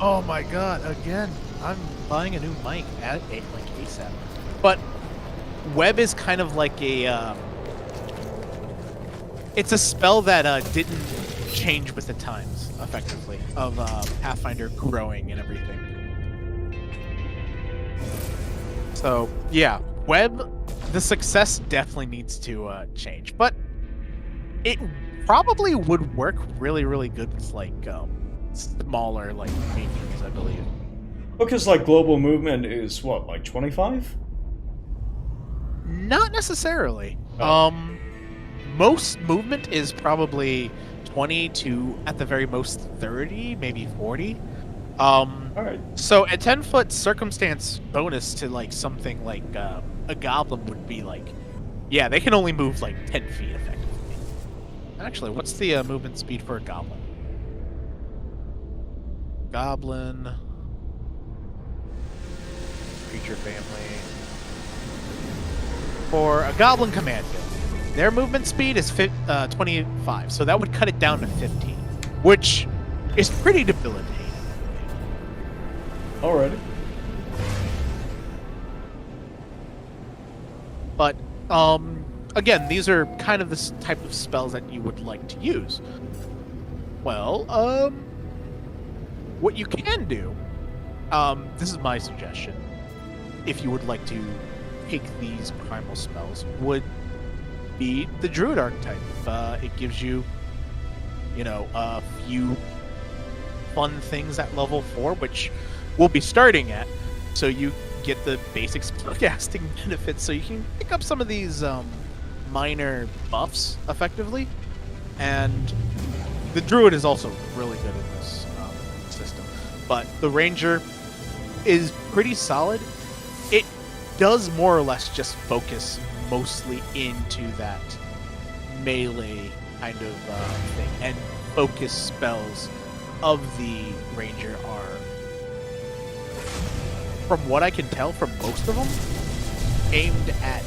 Oh my god, again. I'm buying a new mic at like ASAP. But web is kind of like it's a spell that didn't change with the times, effectively, of Pathfinder growing and everything. So, yeah, web, the success definitely needs to change. But it probably would work really, really good with, like, smaller, like, minions, I believe. Because, like, global movement is, what, like 25? Not necessarily. Oh. Most movement is probably 20 to, at the very most, 30, maybe 40. Alright. So a 10-foot circumstance bonus to, like, something like a goblin would be, like... Yeah, they can only move, like, 10 feet, effectively. Actually, what's the movement speed for a goblin? Goblin... Creature family... For a goblin commando, their movement speed is 25, so that would cut it down to 15, which is pretty debilitating. Alrighty. But, again, these are kind of the type of spells that you would like to use. Well, what you can do, this is my suggestion, if you would like to take these primal spells, would be the druid archetype. It gives you, a few fun things at level 4, which we'll be starting at, so you get the basic spellcasting benefits, so you can pick up some of these minor buffs effectively. And the druid is also really good in this system, but the ranger is pretty solid. It does more or less just focus mostly into that melee kind of thing, and focus spells of the ranger are, from what I can tell from most of them, aimed at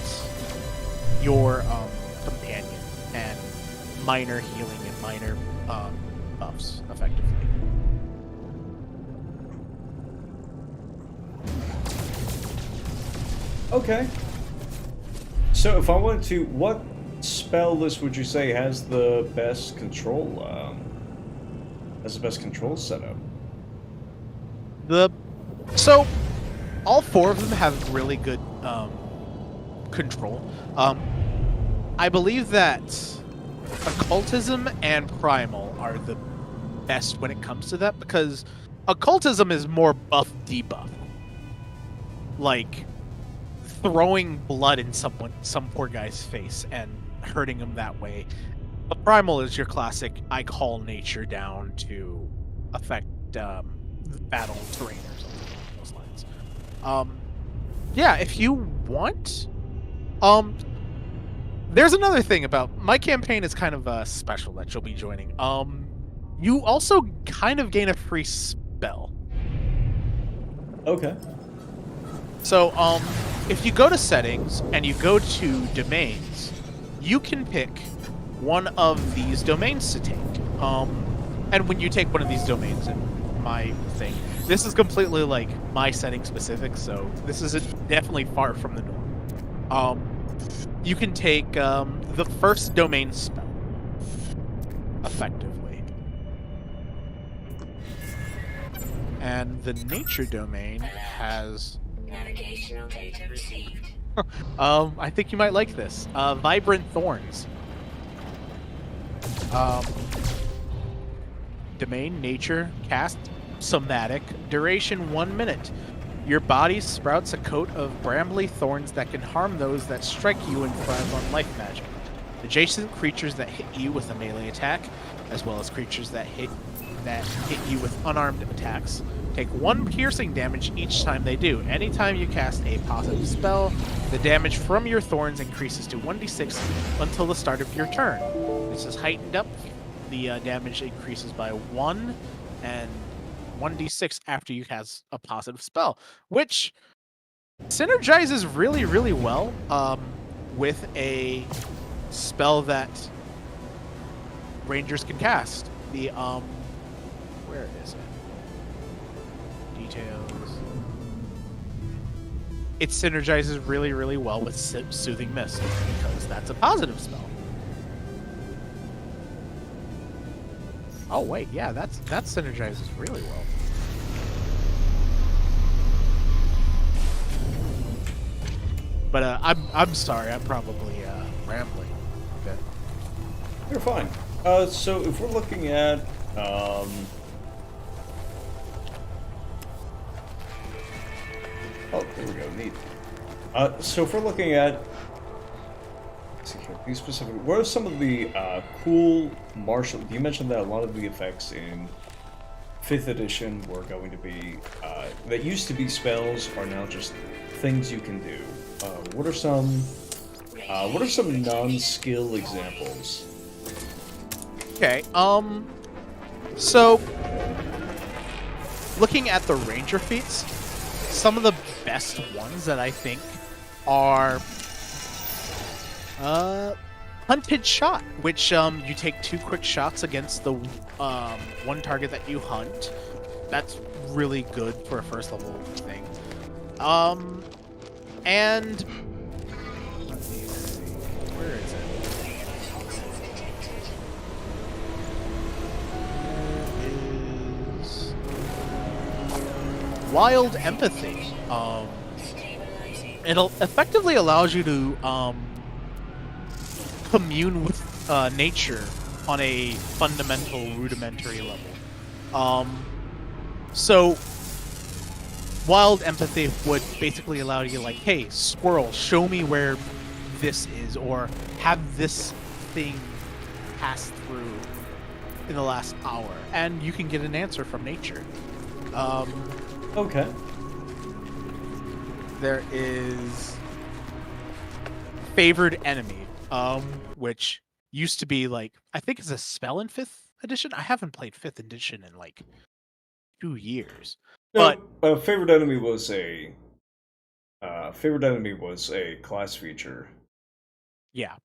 your companion and minor healing and minor buffs, effectively. Okay. So if I wanted to, what spell list would you say has the best control? Setup? So all 4 of them have really good control. I believe that occultism and primal are the best when it comes to that, because occultism is more buff debuff, like throwing blood in some poor guy's face and hurting him that way. But primal is your classic, I call nature down to affect the battle terrain or something along those lines. Yeah, if you want, there's another thing about my campaign is kind of special that you'll be joining. You also kind of gain a free spell. Okay. So, if you go to settings and you go to domains, you can pick one of these domains to take. And when you take one of these domains, and my thing, this is completely like my setting specific, so this is definitely far from the norm. You can take the first domain spell effectively, and the nature domain has. Navigational data received. I think you might like this. Vibrant Thorns. Domain, nature, cast, somatic, duration 1 minute. Your body sprouts a coat of brambly thorns that can harm those that strike you and thrive on life magic. Adjacent creatures that hit you with a melee attack, as well as creatures that hit you with unarmed attacks, take 1 piercing damage each time they do. Anytime you cast a positive spell, the damage from your thorns increases to 1d6 until the start of your turn. This is heightened up. The damage increases by 1 and 1d6 after you cast a positive spell, which synergizes really, really well with a spell that rangers can cast. The where is it? Details. It synergizes really, really well with Soothing Mist because that's a positive spell. Oh wait, yeah, that synergizes really well. But I'm sorry, I'm probably rambling a bit. You're fine. So if we're looking at oh, there we go. Neat. So if we're looking at, let's see here, be specific. What are some of the cool martial? You mentioned that a lot of the effects in 5th edition were going to be that used to be spells are now just things you can do. What are some non-skill examples? Okay. So looking at the ranger feats, some of the best ones that I think are hunted shot, which you take 2 quick shots against the 1 target that you hunt. That's really good for a first level thing. And let me see, where is it? There is Wild Empathy. It effectively allows you to commune with nature on a fundamental, rudimentary level. So Wild Empathy would basically allow you, like, hey, squirrel, show me where this is, or have this thing pass through in the last hour, and you can get an answer from nature. Okay. There is Favored Enemy, which used to be, like, I think it's a spell in 5th edition. I haven't played 5th edition in like 2 years. No, But favorite enemy was a class feature. yeah.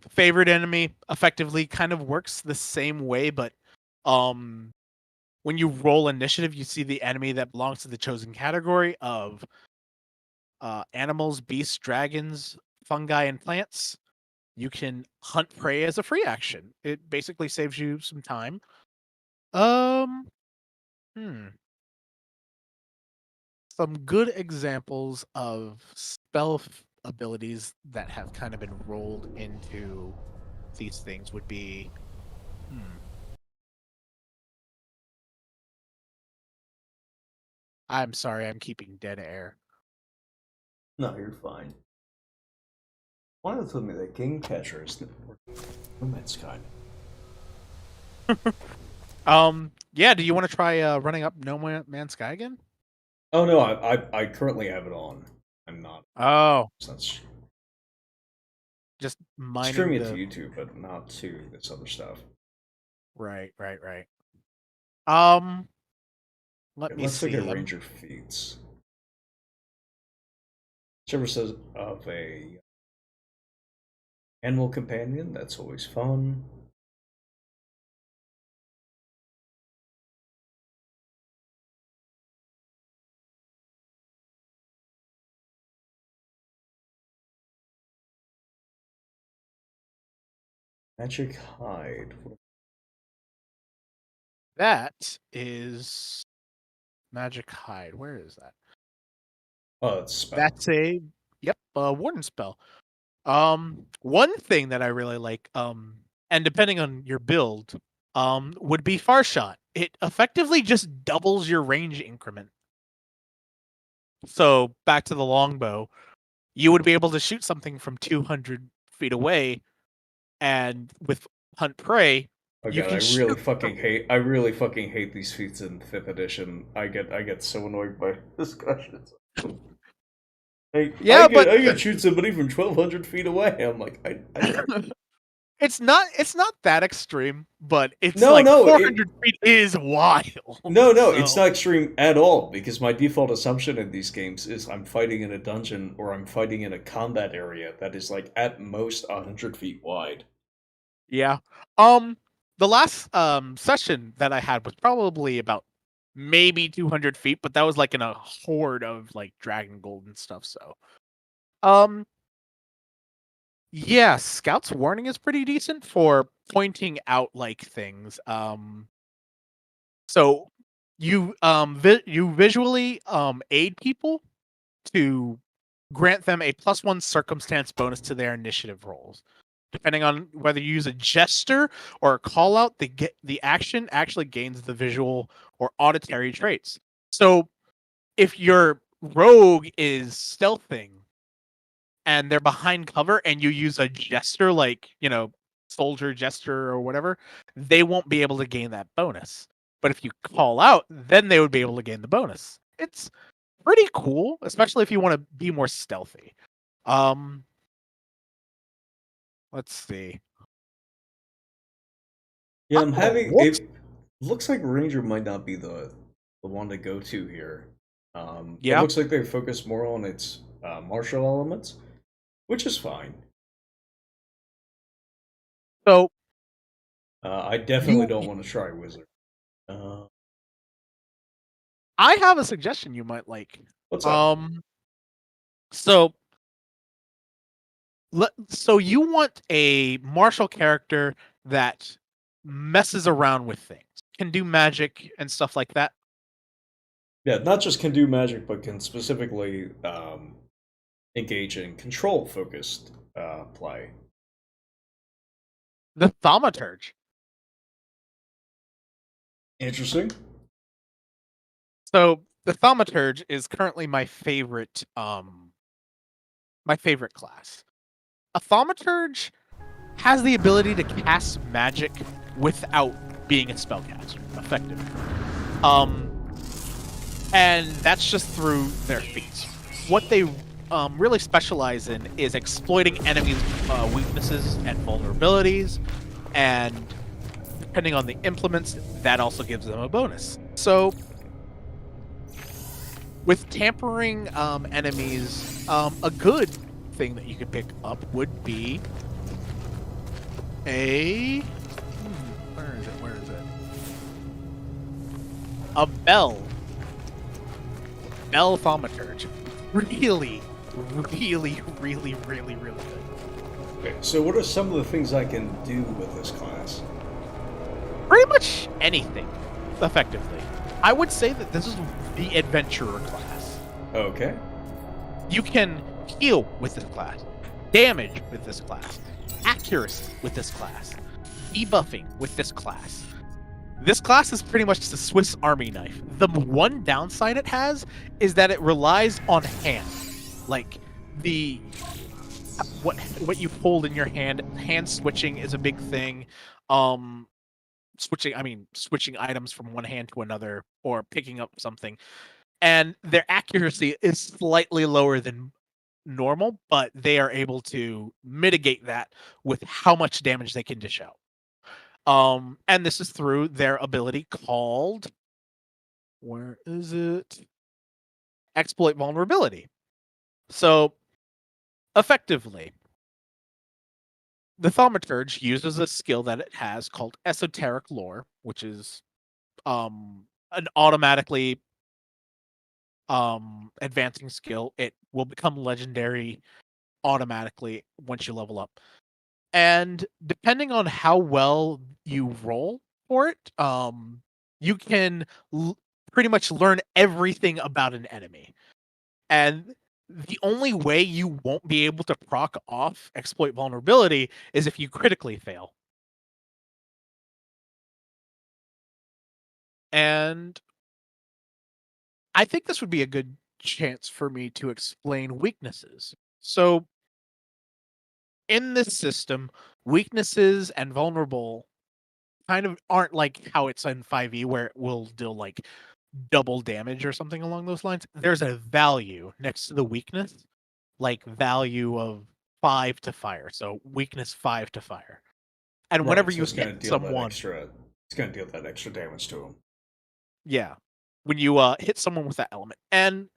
Favored Enemy effectively kind of works the same way, but when you roll initiative, you see the enemy that belongs to the chosen category of animals, beasts, dragons, fungi, and plants. You can hunt prey as a free action. It basically saves you some time. Hmm. Some good examples of spell abilities that have kind of been rolled into these things would be. I'm sorry, I'm keeping dead air. No, you're fine. Why don't you tell me that Game Catcher is No Man's Sky? Yeah. Do you want to try running up No Man's Sky again? Oh no, I currently have it on. I'm not. Oh, That's just mining streaming it to the. YouTube, but not to this other stuff. Right. Um, let Okay, me let's look see. at Ranger feats. Services of a animal companion. That's always fun. Magic hide. That is magic hide. Where is that? Oh, it's a spell. That's a warden spell. One thing that I really like, and depending on your build, would be far shot. It effectively just doubles your range increment. So back to the longbow, you would be able to shoot something from 200 feet away, and with hunt prey, Oh you god, can shoot. I really fucking hate these feats in 5th edition. I get so annoyed by discussions. Yeah, but I could shoot somebody from 1,200 feet away. I'm like, I don't. it's not that extreme, but it's No, like no, 400 feet is wild. no, it's So not extreme at all. Because my default assumption in these games is I'm fighting in a dungeon or I'm fighting in a combat area that is like at most 100 feet wide. yeah. The last session that I had was probably about maybe 200 feet, but that was like in a horde of like dragon gold and stuff. So, um, yeah, Scout's warning is pretty decent for pointing out like things. So you visually aid people to grant them a +1 circumstance bonus to their initiative rolls. Depending on whether you use a gesture or a call out, the action actually gains the visual or auditory traits. So if your rogue is stealthing and they're behind cover and you use a gesture like, soldier gesture or whatever, they won't be able to gain that bonus. But if you call out, then they would be able to gain the bonus. It's pretty cool, especially if you want to be more stealthy. Um, let's see. Yeah, I'm Oh, having whoops. it. Looks like Ranger might not be the one to go to here. It Yeah. looks like they focus more on its martial elements, which is fine. So I definitely you, don't want to try Wizard. I have a suggestion you might like. What's up? Um, so so you want a martial character that messes around with things, can do magic and stuff like that. Yeah, not just can do magic, but can specifically engage in control focused play. The thaumaturge. Interesting. So the thaumaturge is currently my favorite class. A thaumaturge has the ability to cast magic without being a spellcaster, effectively. Um, and that's just through their feats. What they really specialize in is exploiting enemies' weaknesses and vulnerabilities, and depending on the implements, that also gives them a bonus. So, with tampering enemies, a good thing that you could pick up would be a where is it? Where is it? A bell thaumaturge. Really, really, really, really, really good. Okay, so what are some of the things I can do with this class? Pretty much anything, effectively. I would say that this is the adventurer class. Okay. You can heal with this class, damage with this class, accuracy with this class, debuffing with this class. This class is pretty much the Swiss Army knife. The one downside it has is that it relies on hand. Like the what you hold in your hand switching is a big thing. Switching items from one hand to another or picking up something. And their accuracy is slightly lower than normal, but they are able to mitigate that with how much damage they can dish out. And this is through their ability called, where is it? Exploit vulnerability. So, effectively, the Thaumaturge uses a skill that it has called Esoteric Lore, which is an automatically advancing skill. It will become legendary automatically once you level up. And depending on how well you roll for it, you can pretty much learn everything about an enemy. And the only way you won't be able to proc off exploit vulnerability is if you critically fail. And I think this would be a good chance for me to explain weaknesses. So, in this system, weaknesses and vulnerable kind of aren't like how it's in 5e where it will deal like double damage or something along those lines. There's a value next to the weakness, like value of 5 to fire. So weakness 5 to fire. And whenever Right, so you it's gonna hit deal that someone, extra. It's gonna deal that extra damage to him. yeah, when you hit someone with that element. And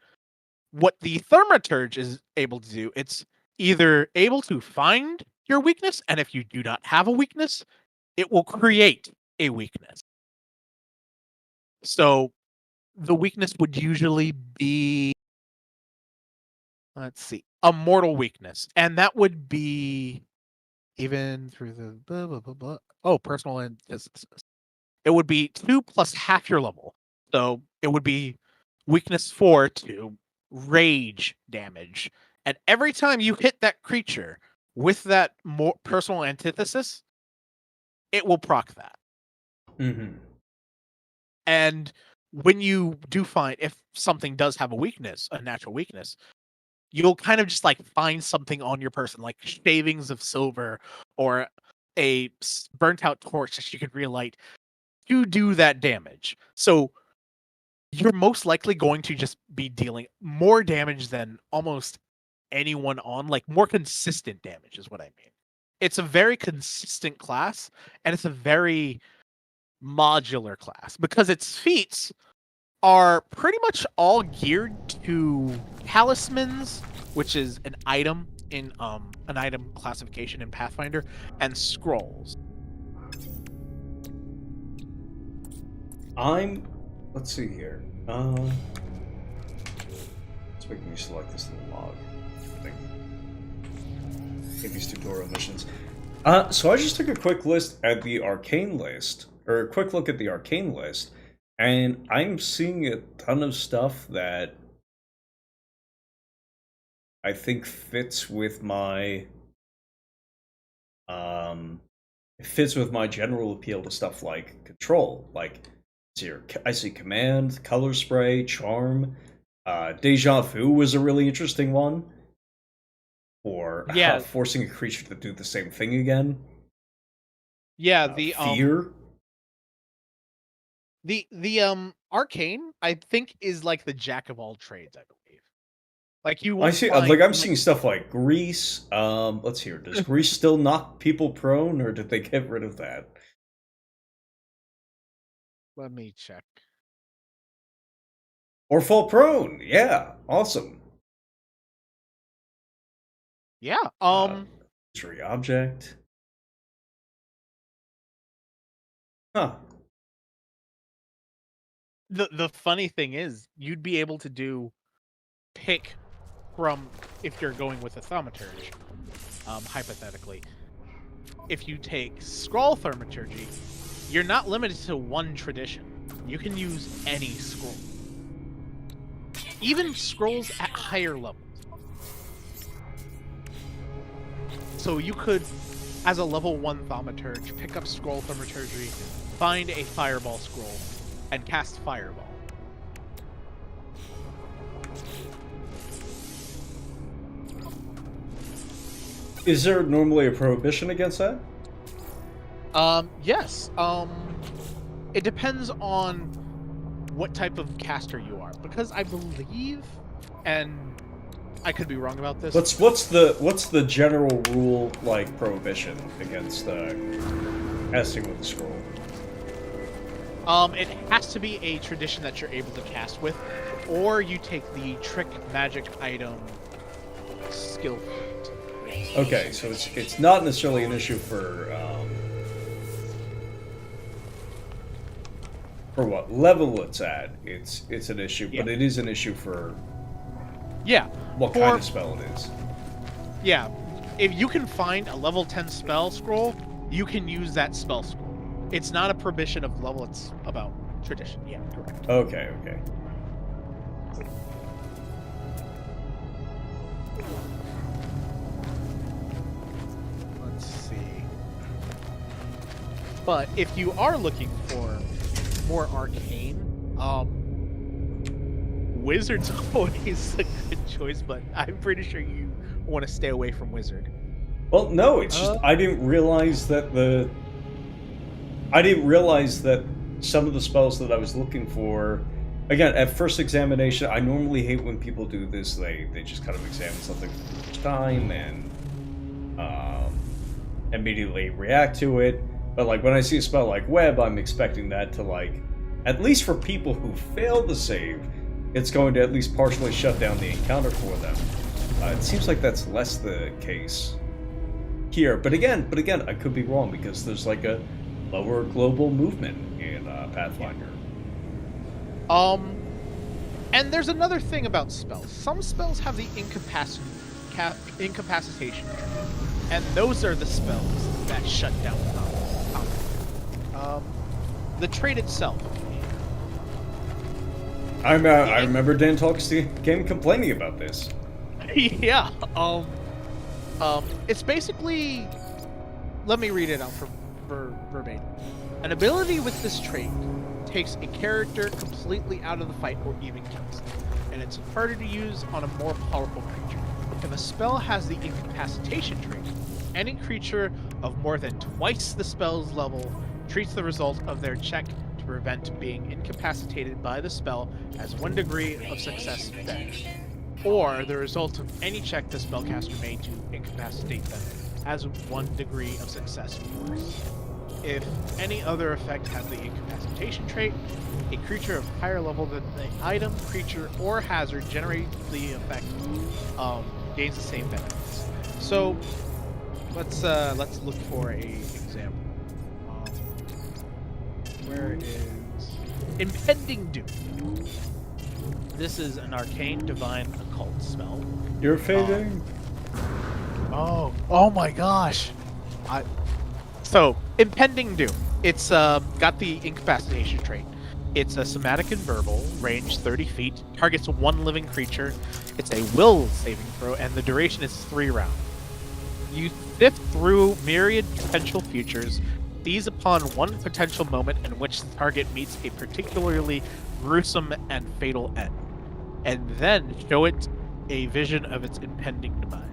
what the Thaumaturge is able to do, it's either able to find your weakness, and if you do not have a weakness, it will create a weakness. So the weakness would usually be, let's see, a mortal weakness, and that would be even through the blah, blah, blah, blah. Oh, personal instances. It would be 2 plus half your level. So it would be weakness 4 to rage damage. And every time you hit that creature with that more personal antithesis, it will proc that. Mm-hmm. And when you do find, if something does have a weakness, a natural weakness, you'll kind of just like find something on your person, like shavings of silver or a burnt out torch that you could relight to do that damage. So you're most likely going to just be dealing more damage than almost anyone on, like more consistent damage is what I mean. It's a very consistent class, and it's a very modular class because its feats are pretty much all geared to talismans, which is an item in an item classification in Pathfinder, and scrolls. Let's see here. Let's make me select this little log thing. Get these tutorial missions. So I just took a quick list at the arcane list, or a quick look at the arcane list, and I'm seeing a ton of stuff that I think fits with my general appeal to stuff like control. Like, here, I see command, color spray, charm. Deja vu was a really interesting one for Yeah, forcing a creature to do the same thing again. yeah. The Fear. the arcane, I think, is like the jack of all trades, I believe. Like you I won't see. find, Like I'm like, seeing stuff like grease. Let's hear. Does grease still knock people prone, or did they get rid of that? let me check. Or fall prone? Yeah, awesome. Yeah. Tree object. Huh. The funny thing is, you'd be able to do pick from, if you're going with a thaumaturge, hypothetically. If you take scroll thaumaturgy, you're not limited to one tradition. You can use any scroll, even scrolls at higher levels. So you could, as a level 1 thaumaturge, pick up scroll thaumaturgy, find a fireball scroll, and cast fireball. Is there normally a prohibition against that? Yes. It depends on what type of caster you are, because I believe, and I could be wrong about this. What's the general rule, like prohibition against casting with the scroll? It has to be a tradition that you're able to cast with, or you take the trick magic item skill point. Okay, so it's not necessarily an issue for what level it's at. It's an issue, Yeah. but it is an issue for Yeah. what kind of spell it is. Yeah. If you can find a level 10 spell scroll, you can use that spell scroll. It's not a prohibition of level, it's about tradition. Yeah, correct. Okay. Let's see. But if you are looking for more arcane, Wizard's always a good choice, but I'm pretty sure you want to stay away from Wizard. Well, no, it's just I didn't realize that some of the spells that I was looking for. Again, at first examination, I normally hate when people do this. They just kind of examine something for the first time and immediately react to it. But like when I see a spell like Web, I'm expecting that to like, at least for people who fail the save, it's going to at least partially shut down the encounter for them. It seems like that's less the case here. But again, I could be wrong because there's like a lower global movement in Pathfinder. And there's another thing about spells. Some spells have the incapacitation, and those are the spells that shut down combat. The trait itself. I remember Dan Talks to Game complaining about this. Yeah. It's basically. Let me read it out for verbatim. An ability with this trait takes a character completely out of the fight or even kills them, and it's harder to use on a more powerful creature. If a spell has the incapacitation trait, any creature of more than twice the spell's level treats the result of their check to prevent being incapacitated by the spell as 1 degree of success better, or the result of any check the spellcaster made to incapacitate them as 1 degree of success worse. If any other effect has the incapacitation trait, a creature of higher level than the item, creature, or hazard generating the effect gains the same benefits. So let's look for a example. Where is Impending Doom? This is an arcane divine occult spell. You're fading. Oh my gosh! So, Impending Doom. It's got the incapacitation trait. It's a somatic and verbal, range 30 feet, targets 1 living creature. It's a will saving throw, and the duration is 3 rounds. You sift through myriad potential futures, seize upon one potential moment in which the target meets a particularly gruesome and fatal end, and then show it a vision of its impending demise.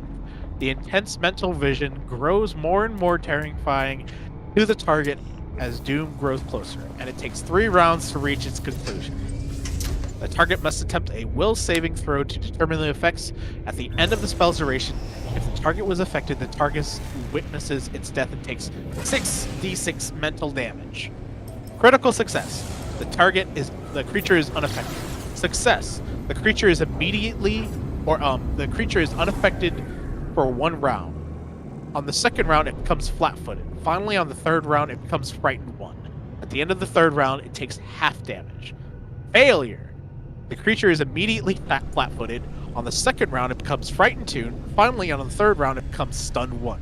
The intense mental vision grows more and more terrifying to the target as doom grows closer, and it takes 3 rounds to reach its conclusion. The target must attempt a will saving throw to determine the effects at the end of the spell's duration. If the target was affected, the target witnesses its death and takes 6d6 mental damage. Critical success. The creature is unaffected. Success. The creature is unaffected for 1 round. On the 2nd round, it becomes flat-footed. Finally, on the 3rd round, it becomes frightened 1. At the end of the 3rd round, it takes half damage. Failure. The creature is immediately flat-footed. On the 2nd round, it becomes frightened 2. Finally, on the 3rd round, it becomes stunned 1.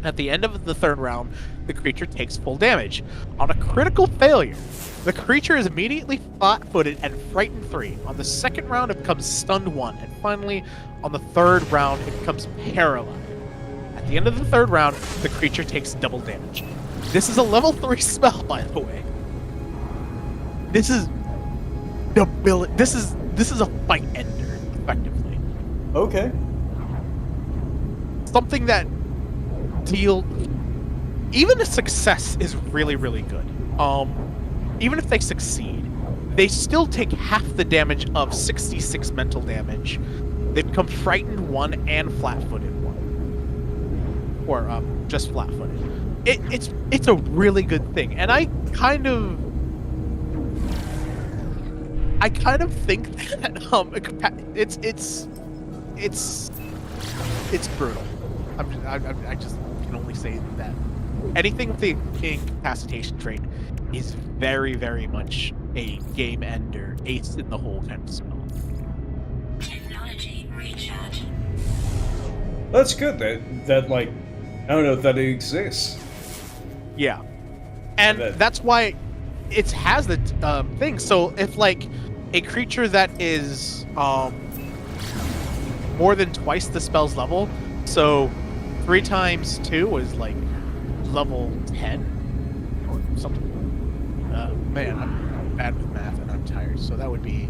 At the end of the 3rd round, the creature takes full damage. On a critical failure, the creature is immediately flat-footed and frightened 3. On the 2nd round, it becomes stunned 1. And finally, on the 3rd round, it becomes paralyzed. At the end of the 3rd round, the creature takes double damage. This is a level 3 spell, by the way. This is This is a fight ender, effectively. Okay. Something that even a success is really, really good. Even if they succeed, they still take half the damage of 66 mental damage. They become frightened 1 and flat-footed 1. Or just flat-footed. It's a really good thing, and I kind of think that it's it's brutal. I just can only say that anything with the incapacitation trait is very, very much a game ender, ace in the hole kind of spell. Technology recharge. That's good. That like, I don't know if that exists. Yeah, and that's why it has the thing. So if like a creature that is more than twice the spell's level, so 3 times 2 is like level 10 or something. Man, I'm bad with math and I'm tired. So that would be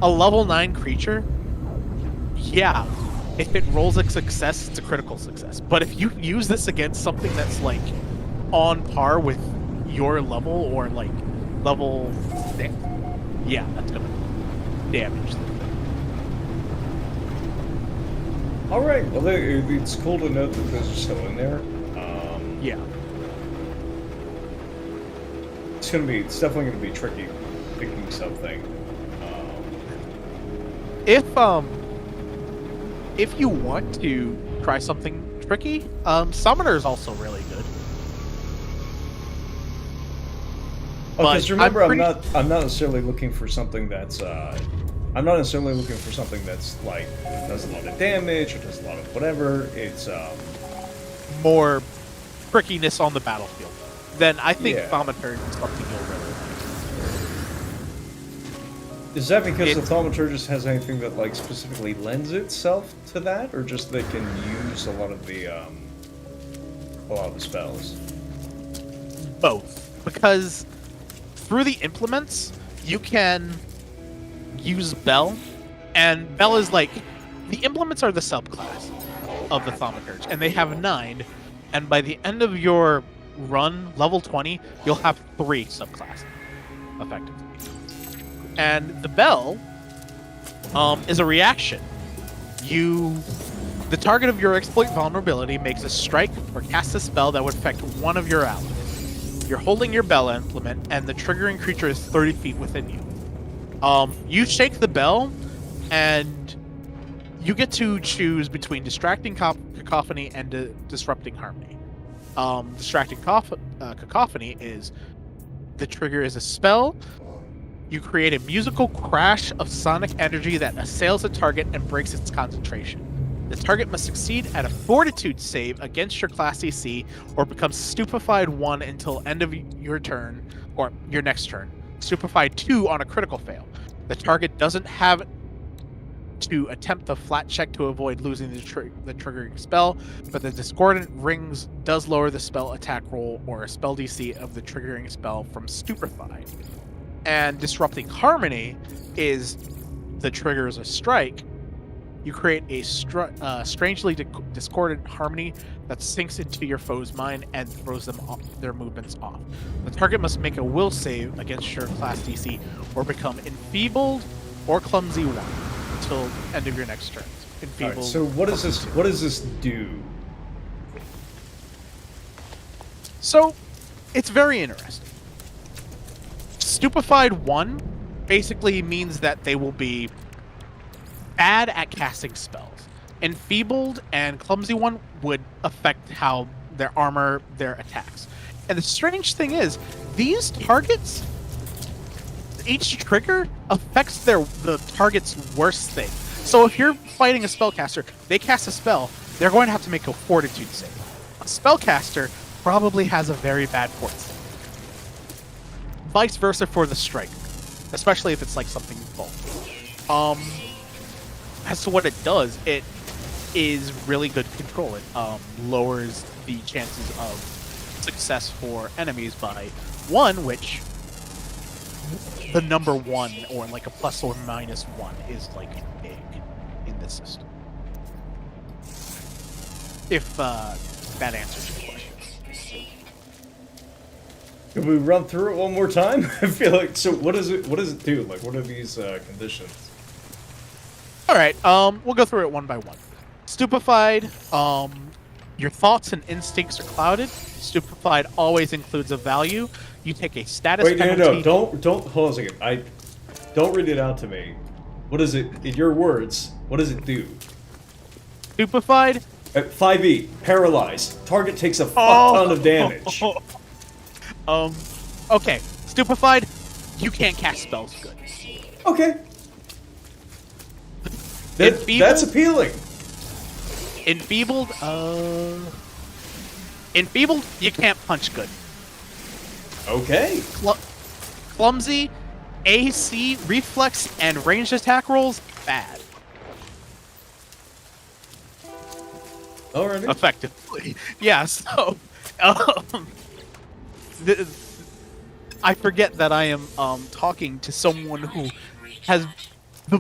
a level 9 creature. Yeah, if it rolls a success, it's a critical success. But if you use this against something that's like on par with your level or like level 6, yeah, that's gonna damage them. All right. Well, it's cool to know that those are still in there. Yeah. It's definitely gonna be tricky picking something. If you want to try something tricky, Summoner is also really good. Because But remember, I'm I'm not necessarily looking for something that's I'm not necessarily looking for something that's like does a lot of damage or does a lot of whatever. It's more trickiness on the battlefield, then I think Yeah. Thaumaturge is something you'll really like. Is that because the Thaumaturgist has anything that like specifically lends itself to that, or just they can use a lot of the spells? Both, because through the implements you can use Bell, and Bell is like the implements are the subclass of the Thaumaturge, and they have 9, and by the end of your run, level 20, you'll have 3 subclasses, effectively. And the Bell is a reaction. The target of your exploit vulnerability makes a strike or casts a spell that would affect one of your allies. You're holding your Bell implement, and the triggering creature is 30 feet within you. You shake the bell, and you get to choose between distracting cacophony and disrupting harmony. Distracting cacophony is the trigger is a spell. You create a musical crash of sonic energy that assails a target and breaks its concentration. The target must succeed at a fortitude save against your class DC or become stupefied 1 until end of your turn or your next turn. Stupefied 2 on a critical fail. The target doesn't have to attempt the flat check to avoid losing the triggering spell, but the Discordant Rings does lower the spell attack roll or a spell DC of the triggering spell from Stupefied. And Disrupting Harmony is the trigger is a strike. You create a strangely discordant harmony that sinks into your foe's mind and throws them off, their movements off. The target must make a will save against your class DC or become enfeebled or clumsy 1 until end of your next turn. Enfeebled. Right, so what does this do? So it's very interesting. Stupefied 1 basically means that they will be bad at casting spells. Enfeebled and Clumsy 1 would affect how their armor, their attacks. And the strange thing is, these targets, each trigger affects the target's worst thing. So if you're fighting a spellcaster, they cast a spell, they're going to have to make a fortitude save. A spellcaster probably has a very bad fort save. Vice versa for the strike, especially if it's like something bulky. As to what it does, it is really good control. It lowers the chances of success for enemies by 1, which the number 1 or like a plus or minus 1 is like big in this system. If that answers your question. Can we run through it one more time? I feel like what does it do? Like what are these conditions? All right, we'll go through it one by one. Stupefied, your thoughts and instincts are clouded. Stupefied always includes a value. You take a status penalty. No, don't, hold on a second. Don't read it out to me. What is it, in your words, what does it do? Stupefied. 5e, paralyzed. Target takes a fuck ton of damage. Okay. Stupefied. You can't cast spells good. Okay. Enfeebled? That's appealing. Enfeebled. Enfeebled. You can't punch good. Okay. Clumsy. AC, reflex, and ranged attack rolls, bad. Alrighty. Effectively. Yeah, so... I forget that I am talking to someone who has the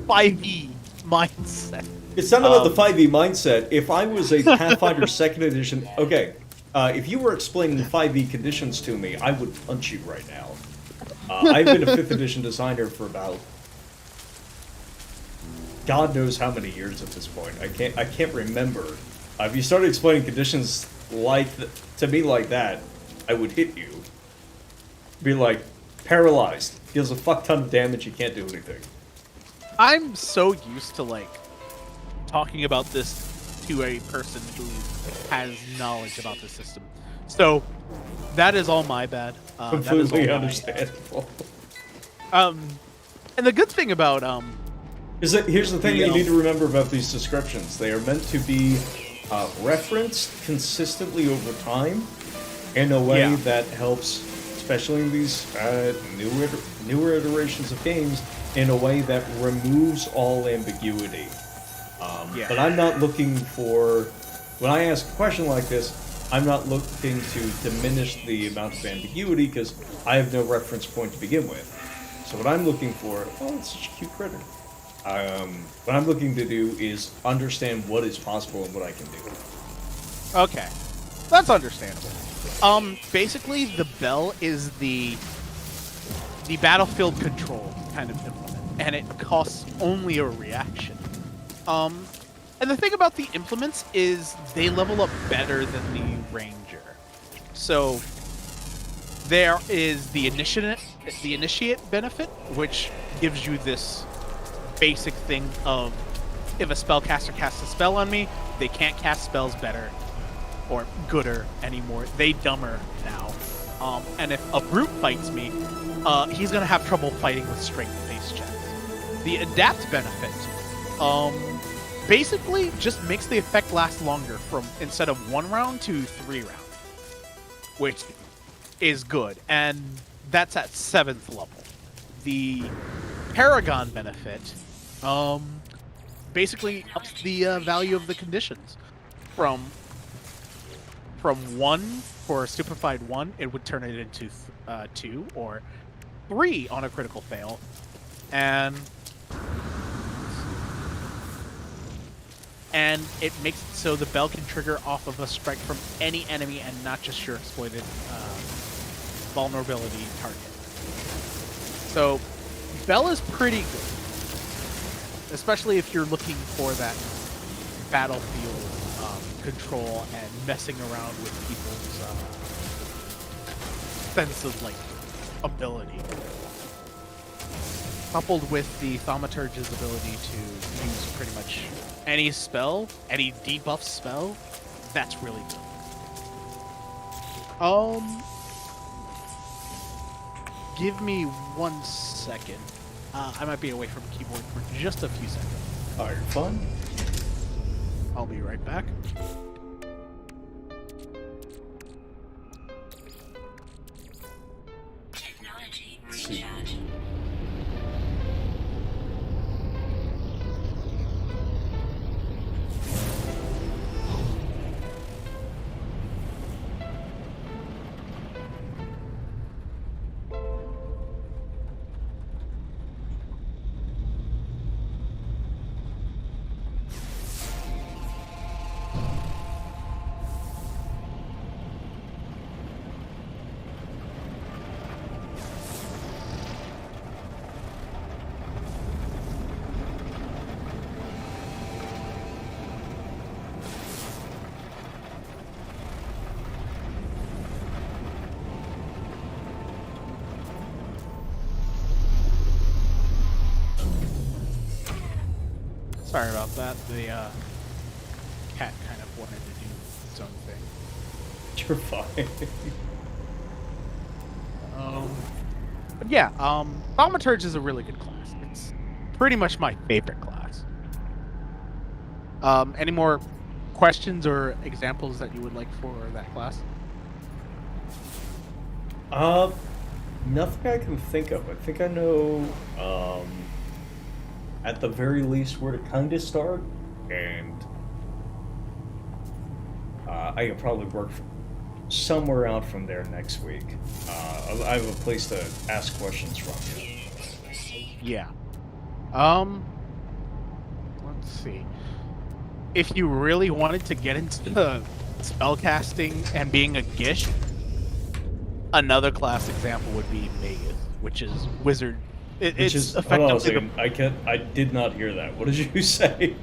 5e mindset. It's not about the 5e mindset. If I was a Pathfinder 2nd edition... Okay, if you were explaining the 5e conditions to me, I would punch you right now. I've been a 5th edition designer for about... God knows how many years at this point. I can't remember. If you started explaining conditions to me like that, I would hit you. Be like, paralyzed. Deals a fuck ton of damage, you can't do anything. I'm so used to, like, talking about this to a person who has knowledge about the system. So, that is all my bad. Completely understandable. And the good thing about, Here's the thing that you need to remember about these descriptions. They are meant to be referenced consistently over time in a way that helps, especially in these newer iterations of games, in a way that removes all ambiguity. But I'm not looking for... When I ask a question like this, I'm not looking to diminish the amount of ambiguity, because I have no reference point to begin with. So what I'm looking for... Oh, it's such a cute critter. What I'm looking to do is understand what is possible and what I can do. Okay. That's understandable. Basically, the bell is the battlefield control kind of implement, and it costs only a reaction. And the thing about the implements is they level up better than the ranger. So there is the initiate benefit, which gives you this basic thing of if a spellcaster casts a spell on me, they can't cast spells better or gooder anymore. They dumber now. And if a brute fights me, he's gonna have trouble fighting with strength-based checks. The adapt benefit, basically just makes the effect last longer from instead of 1 round to 3 rounds, which is good, and that's at 7th level. The Paragon benefit, basically ups the value of the conditions from 1 for a stupefied 1, it would turn it into 2 or 3 on a critical fail, and it makes it so the bell can trigger off of a strike from any enemy and not just your exploited vulnerability target. So bell is pretty good, especially if you're looking for that battlefield control and messing around with people's sense of like ability. Coupled with the Thaumaturge's ability to use pretty much any spell, any debuff spell, that's really good. Give me 1 second. I might be away from the keyboard for just a few seconds. Alright, fun. I'll be right back. Technology recharge. Sorry about that. The cat kind of wanted to do its own thing. You're fine. But yeah, Thaumaturge is a really good class. It's pretty much my favorite class. Any more questions or examples that you would like for that class? Nothing I can think of. I think I know, at the very least where to kind of start, and I can probably work somewhere out from there next week. I have a place to ask questions from you. Yeah. Let's see. If you really wanted to get into spellcasting and being a Gish, another class example would be Magus, which is Wizard. It's Hold on a effectively second. I did not hear that. What did you say?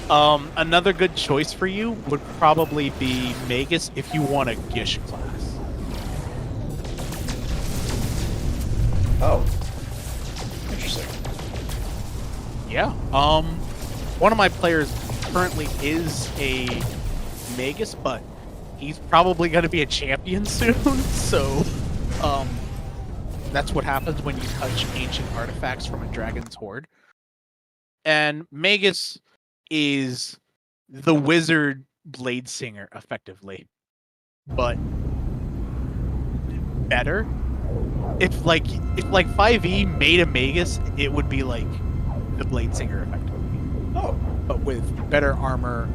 another good choice for you would probably be Magus if you want a Gish class. Oh. Interesting. Yeah. One of my players currently is a Magus, but he's probably going to be a champion soon. So, that's what happens when you touch ancient artifacts from a dragon's hoard. And Magus is the wizard blade singer, effectively, but better. If 5e made a Magus, it would be like the blade singer, effectively. Oh. But with better armor,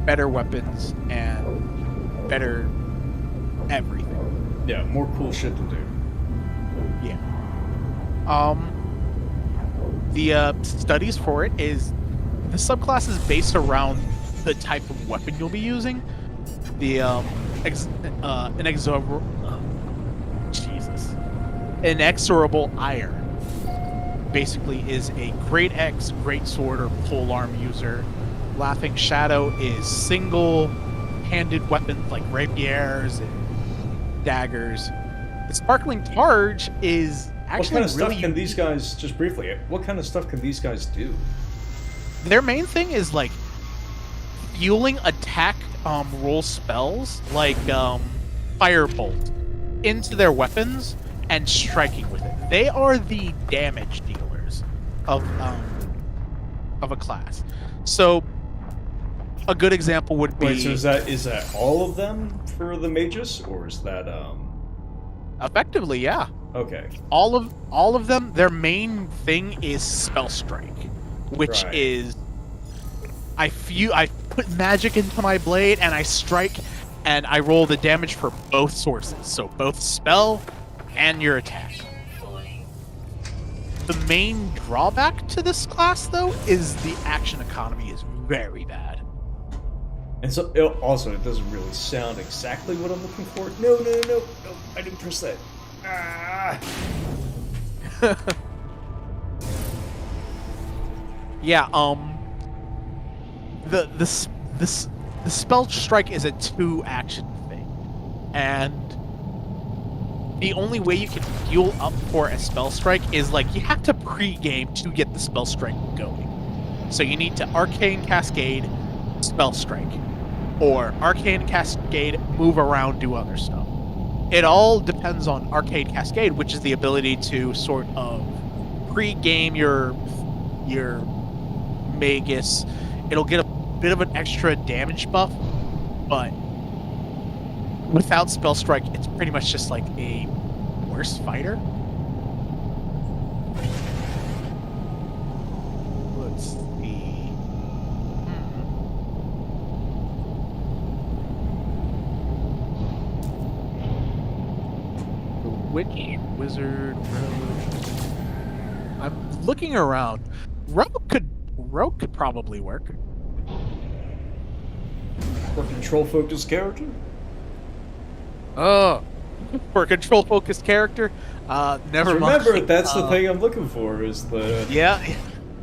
better weapons, and better everything. Yeah, more cool shit to do. Yeah. The studies for it is the subclass is based around the type of weapon you'll be using. The inexorable ire basically is a great X, great sword, or polearm user. Laughing Shadow is single-handed weapons like rapiers and daggers. The Sparkling Targe is actually what kind of stuff really can these guys, just briefly, what kind of stuff can these guys do? Their main thing is like fueling attack roll spells like Firebolt into their weapons and striking with it. They are the damage dealers of a class. So a good example would be. Wait, so is that all of them for the mages, or is that Effectively, yeah. Okay. All of them, their main thing is spell strike, which Right. is I put magic into my blade and I strike and I roll the damage for both sources, so both spell and your attack. The main drawback to this class, though, is the action economy is very bad. And so, also, it doesn't really sound exactly what I'm looking for. No, I didn't press that. Ah. Yeah, the spell strike is a 2-action thing, and the only way you can fuel up for a spell strike is like you have to pre-game to get the spell strike going. So you need to Arcane Cascade, spell strike, or Arcane Cascade, move around, do other stuff. It all depends on Arcane Cascade, which is the ability to sort of pre-game your Magus. It'll get a bit of an extra damage buff, but without spell strike, it's pretty much just like a worse fighter. Let's see. The Witch, Wizard, Rogue. I'm looking around. Rogue could probably work. For control-focused character? Oh, for a control-focused character, never mind. Remember, that's the thing I'm looking for. Is the Yeah,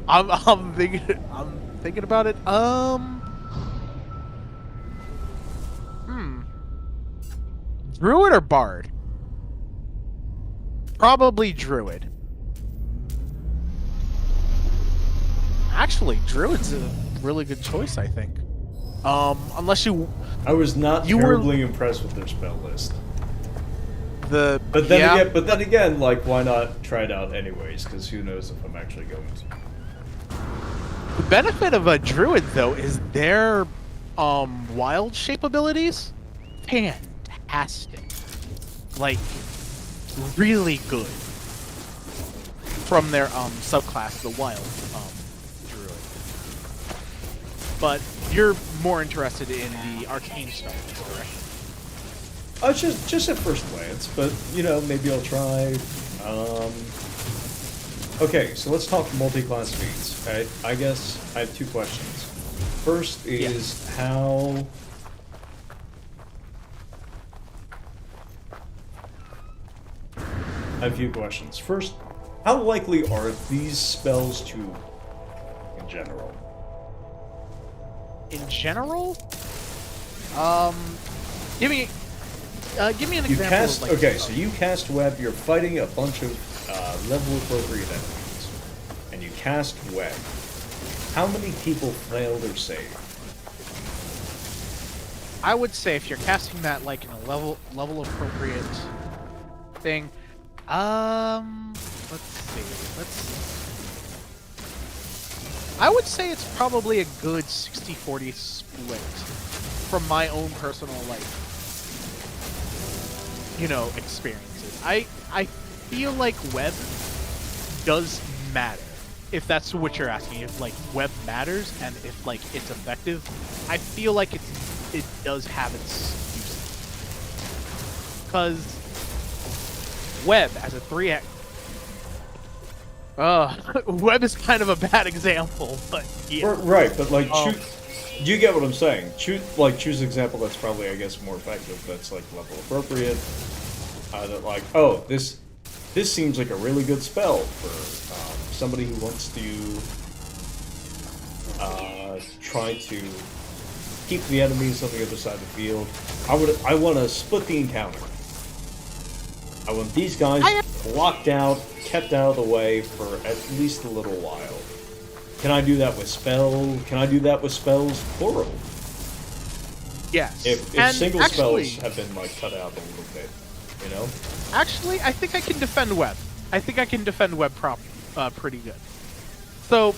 I'm thinking about it. Druid or Bard? Actually, Druid's a really good choice, I think. Unless I was not You were- terribly impressed with their spell list. the But then yeah, again, like, why not try it out anyways? Because who knows if I'm actually going to. the benefit of a Druid though is their wild shape abilities, fantastic, like really good from their subclass, the Wild Druid. But you're more interested in the arcane stuff, correct? Just at first glance, but you know, maybe I'll try. Okay, so let's talk multi-class feats. I guess I have two questions. First is how. I have a few questions. First, how likely are these spells to, in general? In general, give me an You example. cast of, like, okay, so you cast web. You're fighting a bunch of level appropriate enemies, and you cast web. How many people fail their save? I would say if you're casting that like in a level appropriate thing, let's see. I would say it's probably a good 60-40 split from my own personal experiences. I feel like web does matter. If that's what you're asking, if like web matters and if like it's effective, I feel like it does have its uses. Because web as a 3x, web is kind of a bad example, but yeah. Right, but like, you get what I'm saying. Choose an example that's probably, I guess, more effective. That's like level appropriate. That like, oh, this seems like a really good spell for somebody who wants to try to keep the enemies on the other side of the field. I want to split the encounter. I want these guys locked out, kept out of the way for at least a little while. Can I do that with spell? Can I do that with spells plural? Yes. If single spells have been like cut out a little bit, you know? Actually, I think I can defend web. I think I can defend web pretty good. So,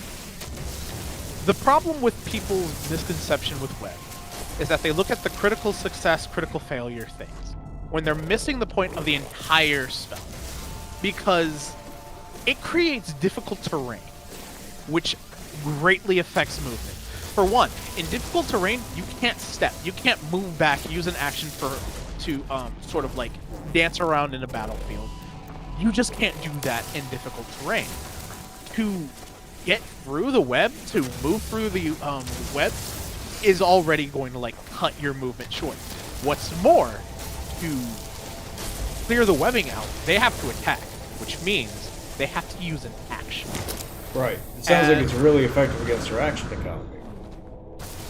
the problem with people's misconception with web is that they look at the critical success, critical failure things when they're missing the point of the entire spell. Because it creates difficult terrain, which greatly affects movement. For one, in difficult terrain, you can't step. You can't move back, use an action to sort of like dance around in a battlefield. You just can't do that in difficult terrain. To get through the web, to move through the web, is already going to like cut your movement short. What's more, to clear the webbing out, they have to attack, which means they have to use an action. Right. It sounds like it's really effective against their action economy.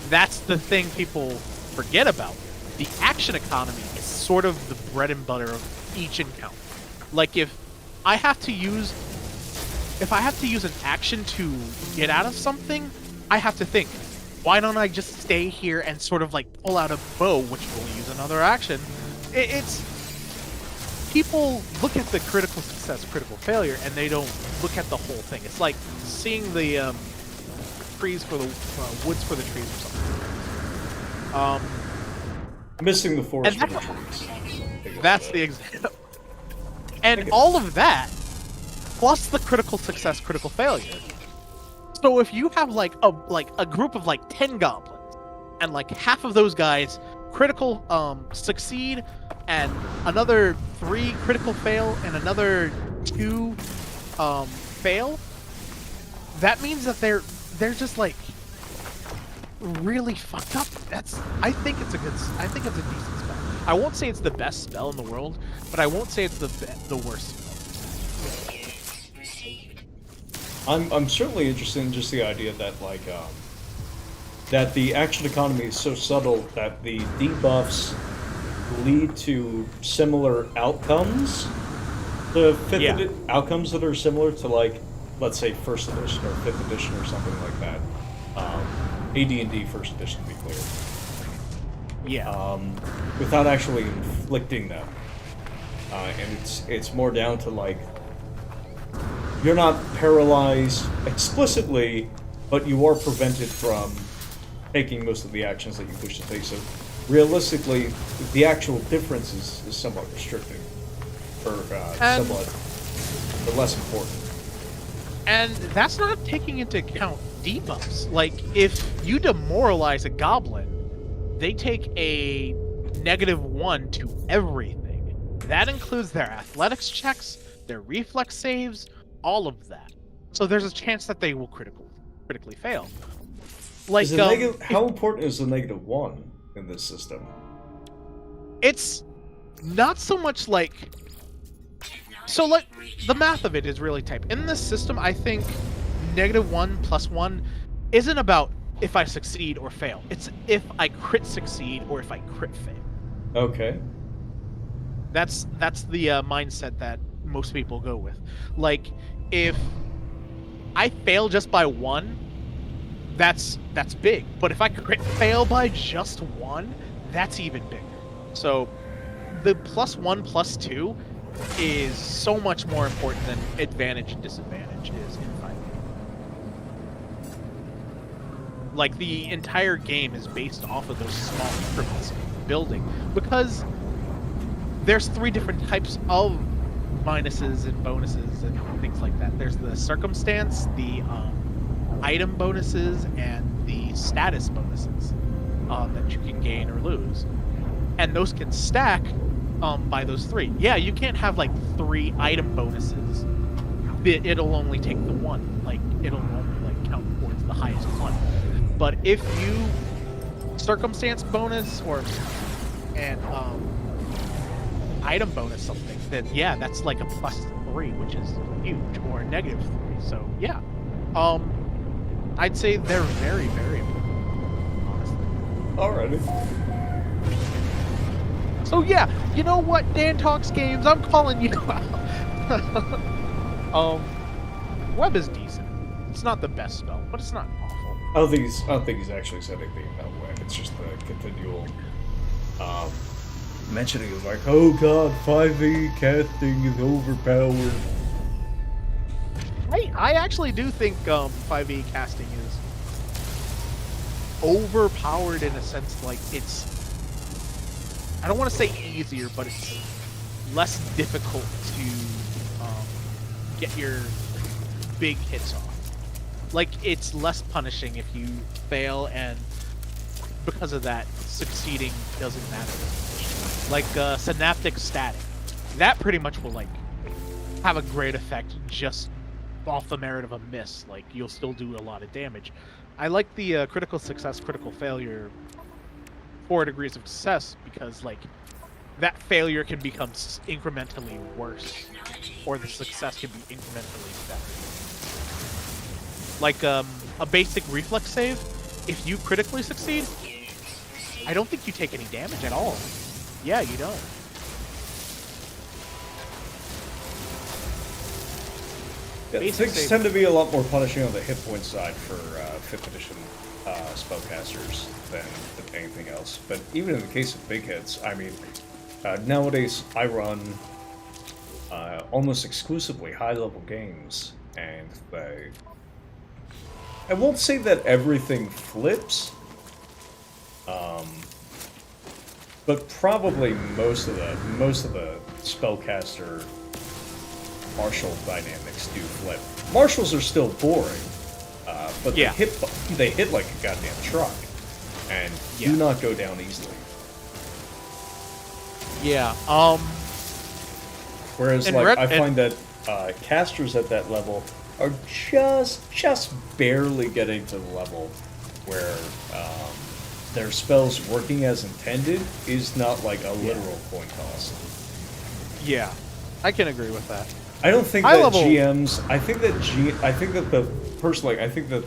That's the thing people forget about. The action economy is sort of the bread and butter of each encounter. Like if I have to use an action to get out of something, I have to think, why don't I just stay here and sort of like pull out a bow, which will use another action? It's people look at the critical success, critical failure, and they don't look at the whole thing. It's like seeing the trees for the woods for the trees or something. Missing the forest and for the trees. That's the example. And all of that, plus the critical success, critical failure. So if you have like a group of like 10 goblins, and like half of those guys critical succeed, and another 3 critical fail, and another 2 fail, that means that they're just like really fucked up. I think it's a decent spell. I won't say it's the best spell in the world, but I won't say it's the worst spell. I'm certainly interested in just the idea that like that the action economy is so subtle that the debuffs lead to similar outcomes. Outcomes that are similar to like let's say first edition or fifth edition or something like that. AD&D first edition, to be clear. Yeah. Without actually inflicting them. And it's more down to, like, you're not paralyzed explicitly, but you are prevented from taking most of the actions that you wish to take. So realistically, the actual difference is somewhat restricting, or somewhat less important. And that's not taking into account debuffs. Like, if you demoralize a goblin, they take a -1 to everything. That includes their athletics checks, their reflex saves, all of that. So there's a chance that they will critically fail. Like, how important is the -1 in this system? It's not so much like... So, like, the math of it is really tight. In this system, I think -1 + 1 isn't about if I succeed or fail. It's if I crit succeed or if I crit fail. Okay. That's the mindset that most people go with. Like, if I fail just by 1, that's big. But if I crit fail by just 1, that's even bigger. So the +1 +2 is so much more important than advantage and disadvantage is in 5e. Like, the entire game is based off of those small increments building, because there's 3 different types of minuses and bonuses and things like that. There's the circumstance, the item bonuses, and the status bonuses that you can gain or lose. And those can stack by those 3. Yeah, you can't have, like, 3 item bonuses. It'll only take the 1. Like, it'll only, like, count towards the highest one. But if you circumstance bonus and item bonus something, then yeah, that's like a +3, which is huge, or a -3. So yeah, I'd say they're very, very important, honestly. Alrighty. So yeah, you know what, Dan Talks Games, I'm calling you out. Web is decent. It's not the best spell, but it's not awful. I don't think he's actually said anything about web. It's just the continual mentioning of, like, oh god, 5e casting is overpowered. I actually do think 5e casting is overpowered in a sense. Like, it's, I don't want to say easier, but it's less difficult to get your big hits off. Like, it's less punishing if you fail, and because of that, succeeding doesn't matter. Like, synaptic static, that pretty much will, like, have a great effect just off the merit of a miss. Like, you'll still do a lot of damage. I like the critical success, critical failure 4 degrees of success, because, like, that failure can become incrementally worse, or the success can be incrementally better. Like, a basic reflex save, if you critically succeed, I don't think you take any damage at all. Yeah, you don't. Yeah, things tend to be a lot more punishing on the hit point side for 5th edition spellcasters than anything else. But even in the case of big hits, I mean, nowadays I run almost exclusively high-level games, and I won't say that everything flips, but probably most of the spellcaster martial dynamics do flip. Martials are still boring, but yeah, they hit like a goddamn truck, and do not go down easily. Yeah. Whereas, like, I find that casters at that level are just barely getting to the level where their spells working as intended is not like a literal coin toss. Yeah, I can agree with that. I don't think that GMs. I think that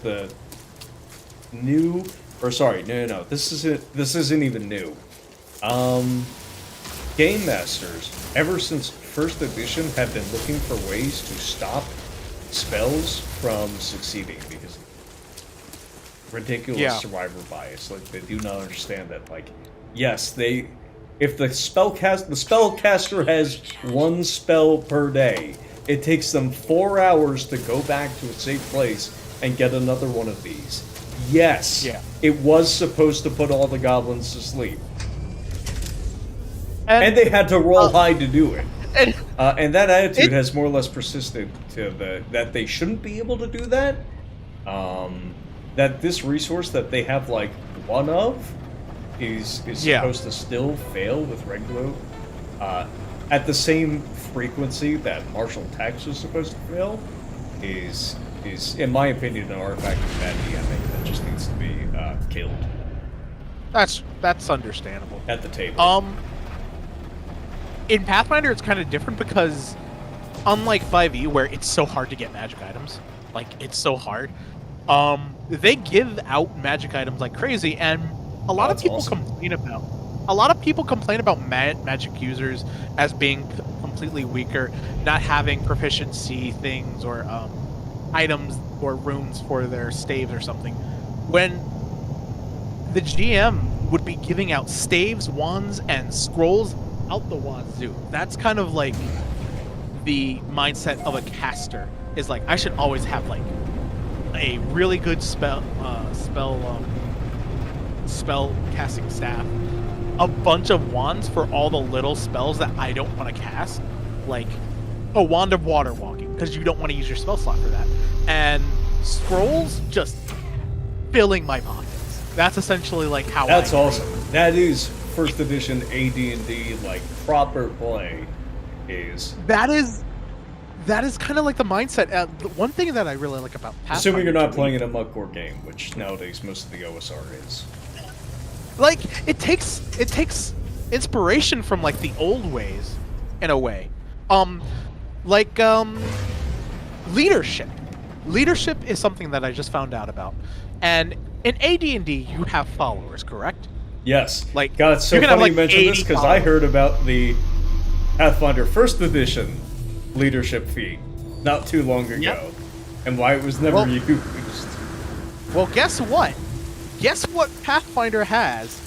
the new, or sorry, no. This isn't even new. Game masters, ever since first edition, have been looking for ways to stop spells from succeeding because ridiculous Yeah. survivor bias. Like they do not understand that. Like, yes, if the spellcaster has one spell per day, it takes them 4 hours to go back to a safe place and get another one of these. Yes, Yeah. it was supposed to put all the goblins to sleep. And they had to roll high to do it. And that attitude has more or less persisted to that they shouldn't be able to do that. That this resource that they have like one of is supposed to still fail with regular at the same frequency that martial attacks was supposed to fail is in my opinion an artifact of bad DMing that just needs to be killed That's understandable. at the table. In Pathfinder, it's kind of different because, unlike 5e, where it's so hard to get magic items, like it's so hard, they give out magic items like crazy, and a lot of That's people awesome. complain about magic users as being completely weaker, not having proficiency things or items or runes for their staves or something, when the GM would be giving out staves, wands, and scrolls out the wazoo. That's kind of like the mindset of a caster. Is like, I should always have like a really good spell casting staff, a bunch of wands for all the little spells that I don't want to cast, like a wand of water walking because you don't want to use your spell slot for that, and scrolls just filling my pockets. That's essentially like how That's I awesome. That is first edition AD&D like proper play. That is kind of like the mindset. The one thing that I really like about Pathfinder, Assuming you're not playing in a mudcore game, which nowadays most of the OSR is. like it takes inspiration from like the old ways, in a way. Leadership. Leadership is something that I just found out about, and in AD&D you have followers, correct? Yes. Like, God, it's so you can funny have, you like, mention this 80 because I heard about the Pathfinder First Edition leadership feat not too long ago, Yep. and why it was never used. Well, guess what? Guess what Pathfinder has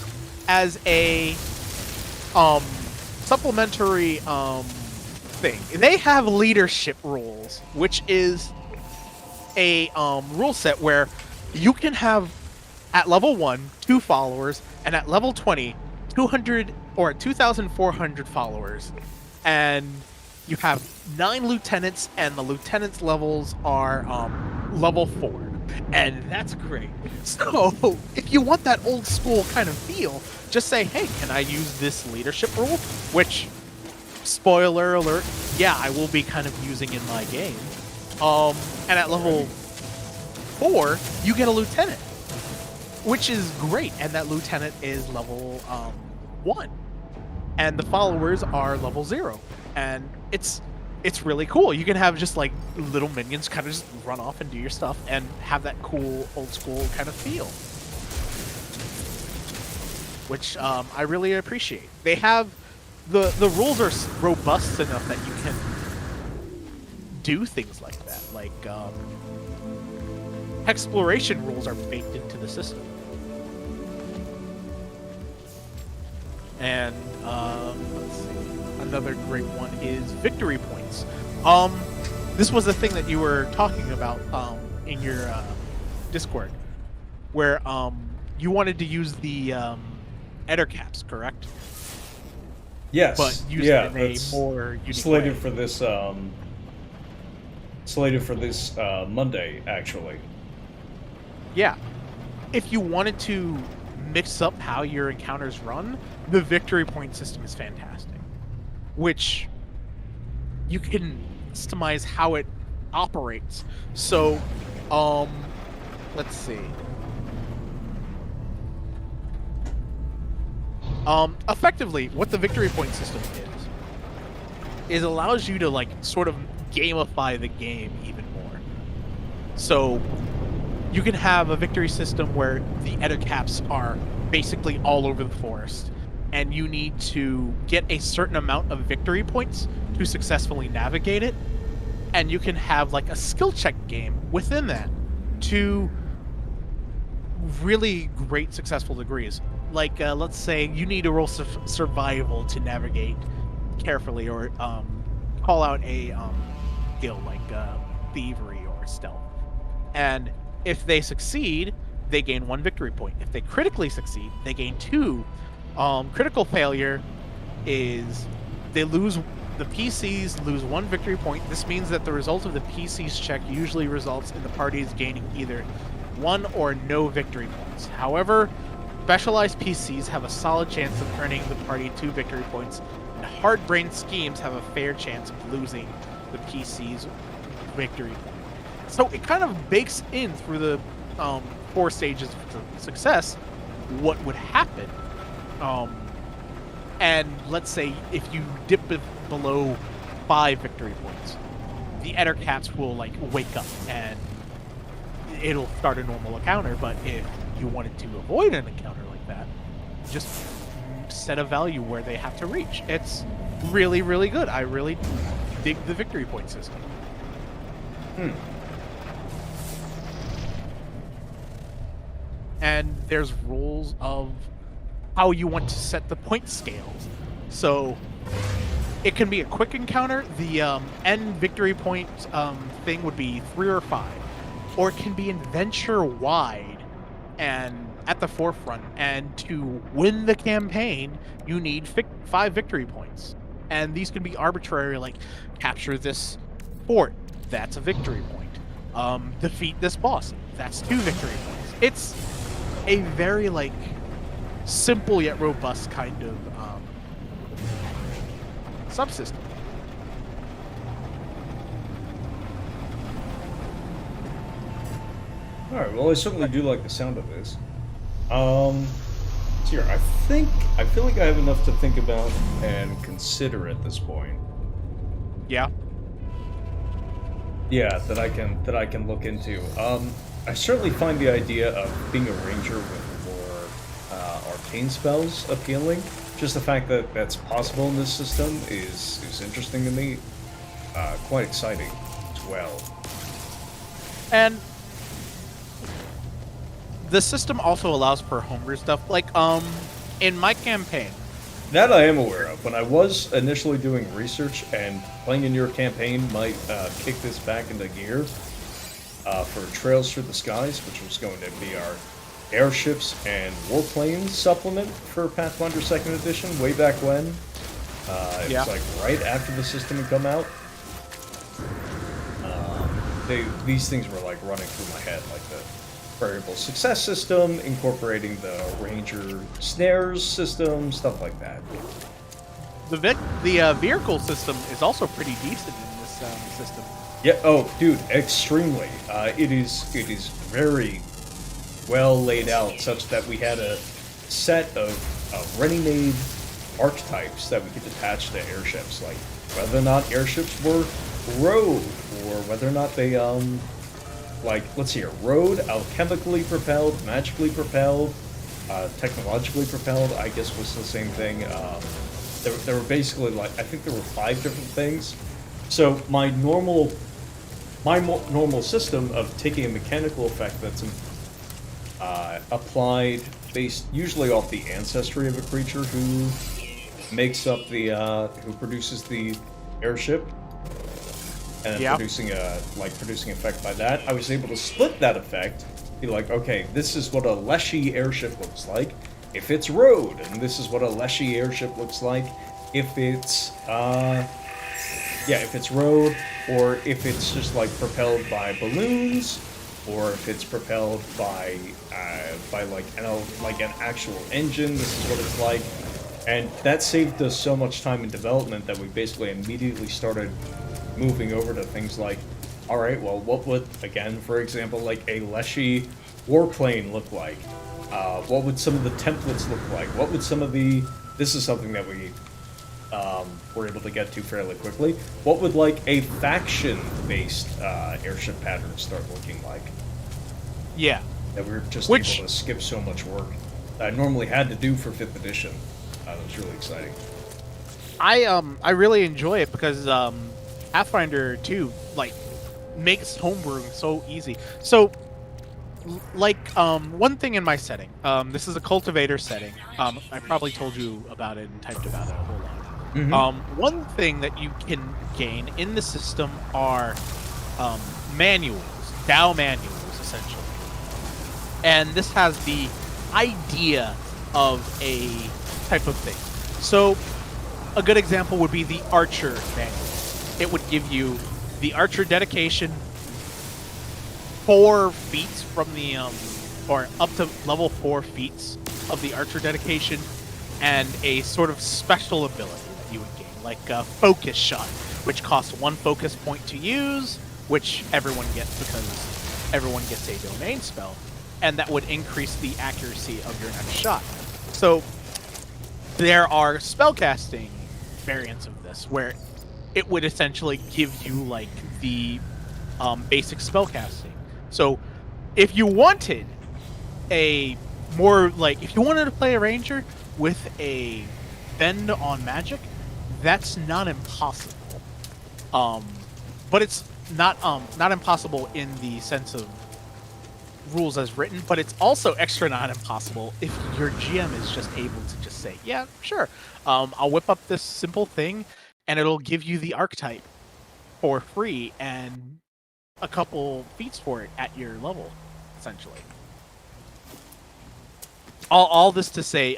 as a supplementary thing. They have leadership rules, which is a rule set where you can have at level 1 2 followers, and at level 20 200 or 2,400 followers, and you have 9 lieutenants, and the lieutenants levels are level 4, and that's great. So if you want that old school kind of feel, just say, hey, can I use this leadership rule? Which, spoiler alert, yeah, I will be kind of using in my game. And at level 4, you get a lieutenant, which is great, and that lieutenant is level 1, and the followers are level 0, and it's really cool. You can have just like little minions kind of just run off and do your stuff and have that cool old school kind of feel, which I really appreciate. They have the rules are robust enough that you can do things like that, like exploration rules are baked into the system. And let's see, another great one is victory points. This was the thing that you were talking about in your Discord, where you wanted to use the Eder caps, correct? Yes. But use it in a more unique slated way. for this Monday, actually. Yeah. If you wanted to mix up how your encounters run, the victory point system is fantastic. Which you can customize how it operates. So, let's see. Effectively, what the victory point system is allows you to like sort of gamify the game even more. So you can have a victory system where the Eder caps are basically all over the forest, and you need to get a certain amount of victory points to successfully navigate it. and you can have like a skill check game within that to really great successful degrees. Like let's say you need to roll survival to navigate carefully, or call out a skill like thievery or stealth. And if they succeed, they gain 1 victory point. If they critically succeed, they gain 2. Critical failure is they lose. The PCs lose 1 victory point. This means that the result of the PC's check usually results in the parties gaining either 1 or no victory points. However, specialized PCs have a solid chance of earning the party 2 victory points, and hard-brained schemes have a fair chance of losing the PC's victory point. So it kind of bakes in through the 4 stages of success what would happen. And let's say if you dip below 5 victory points, the Eder cats will like wake up and it'll start a normal encounter. But if you wanted to avoid an encounter like that, just set a value where they have to reach. It's really, really good. I really dig the victory point system. And there's rules of how you want to set the point scales. So it can be a quick encounter. The end victory point thing would be 3 or 5. Or it can be adventure wide and at the forefront. And to win the campaign, you need 5 victory points. And these can be arbitrary, like capture this fort. That's a victory point. Defeat this boss. That's 2 victory points. It's a very like simple yet robust kind of subsystem. All right. Well, I certainly do like the sound of this. Here, I feel like I have enough to think about and consider at this point. Yeah. Yeah, that I can look into. I certainly find the idea of being a ranger with more arcane spells appealing. Just the fact that that's possible in this system is interesting to me. Quite exciting as well. And the system also allows for homebrew stuff. Like, in my campaign, That I am aware of. When I was initially doing research, and playing in your campaign might kick this back into gear for Trails Through the Skies, which was going to be our airships and warplanes supplement for Pathfinder 2nd Edition way back when. It was like right after the system had come out. These things were like running through my head, like the variable success system, incorporating the ranger snares system, stuff like that. the vehicle system is also pretty decent in this system. Yeah. Oh, dude, extremely. It is very well laid out, such that we had a set of ready-made archetypes that we could attach to airships, like whether or not airships were road, or whether or not they like, let's see here, road, alchemically propelled, magically propelled, technologically propelled, I guess was the same thing. There were basically, like, I think there were 5 different things. So my normal system of taking a mechanical effect that's applied based usually off the ancestry of a creature who makes up the who produces the airship, and then producing effect by that. I was able to split that effect, be like, okay, this is what a Leshy airship looks like if it's road, and this is what a Leshy airship looks like if it's if it's road, or if it's just like propelled by balloons, or if it's propelled by like an actual engine. This is what it's like. And that saved us so much time in development that we basically immediately started moving over to things like, all right, well, what would, again, for example, like a Leshy warplane look like? What would some of the templates look like? What would some of the... This is something that we were able to get to fairly quickly. What would, like, a faction-based airship pattern start looking like? Yeah. That we were just able to skip so much work that I normally had to do for 5th edition. It was really exciting. I really enjoy it because Pathfinder 2 like makes homebrewing so easy. So one thing in my setting, this is a cultivator setting. I probably told you about it and typed about it a whole lot. One thing that you can gain in the system are manuals, DAO manuals, essentially. And this has the idea of a type of thing. So a good example would be the Archer manual. It would give you the Archer dedication, 4 feats from the or up to level 4 feats of the Archer dedication, and a sort of special ability that you would gain, like a focus shot, which costs 1 focus point to use, which everyone gets because everyone gets a domain spell, and that would increase the accuracy of your next shot. So there are spellcasting variants of this where it would essentially give you like the basic spellcasting. So if you wanted a more like, if you wanted to play a ranger with a bend on magic, that's not impossible. But it's not impossible in the sense of rules as written, but it's also extra not impossible if your GM is just able to just say, yeah, sure, I'll whip up this simple thing and it'll give you the archetype for free and a couple feats for it at your level, essentially. All this to say,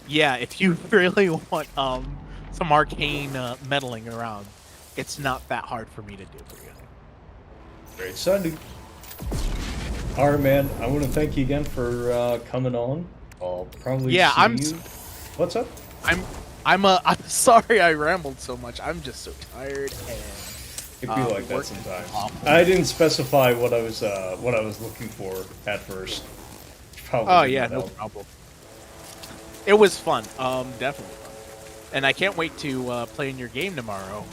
yeah, if you really want some arcane meddling around, it's not that hard for me to do for you. Great Sunday. All right, man. I want to thank you again for coming on. I'll probably see you. What's up? I'm sorry I rambled so much. I'm just so tired and It be like that sometimes. I didn't specify what I was looking for at first. Probably oh yeah, no problem. It was fun. Definitely fun. And I can't wait to play in your game tomorrow.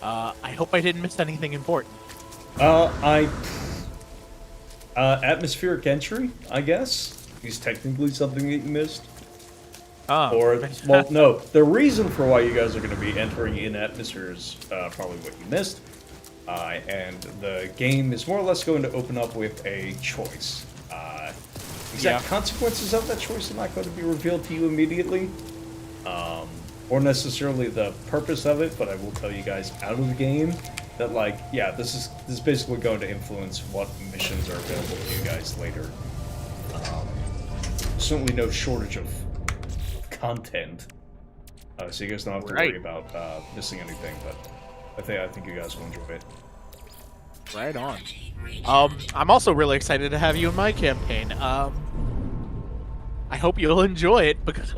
I hope I didn't miss anything important. Atmospheric entry, I guess, is technically something that you missed. Oh. Or, well, no, the reason for why you guys are going to be entering in atmosphere is probably what you missed. And the game is more or less going to open up with a choice. Exact consequences of that choice are not going to be revealed to you immediately. Or necessarily the purpose of it, but I will tell you guys out of the game that, like, yeah, this is basically going to influence what missions are available to you guys later. Certainly no shortage of content, so you guys don't have to worry about missing anything. But I think you guys will enjoy it. Right on. I'm also really excited to have you in my campaign. I hope you'll enjoy it because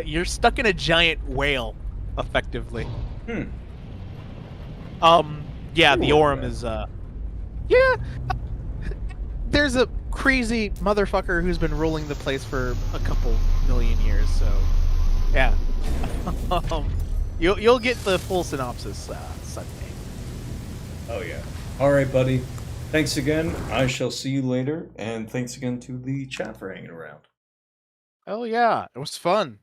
you're stuck in a giant whale, effectively. Yeah, the Orem is, yeah. There's a crazy motherfucker who's been ruling the place for a couple million years, so, yeah. You'll get the full synopsis Sunday. Oh, yeah. Alright, buddy. Thanks again. I shall see you later, and thanks again to the chat for hanging around. Oh, yeah. It was fun.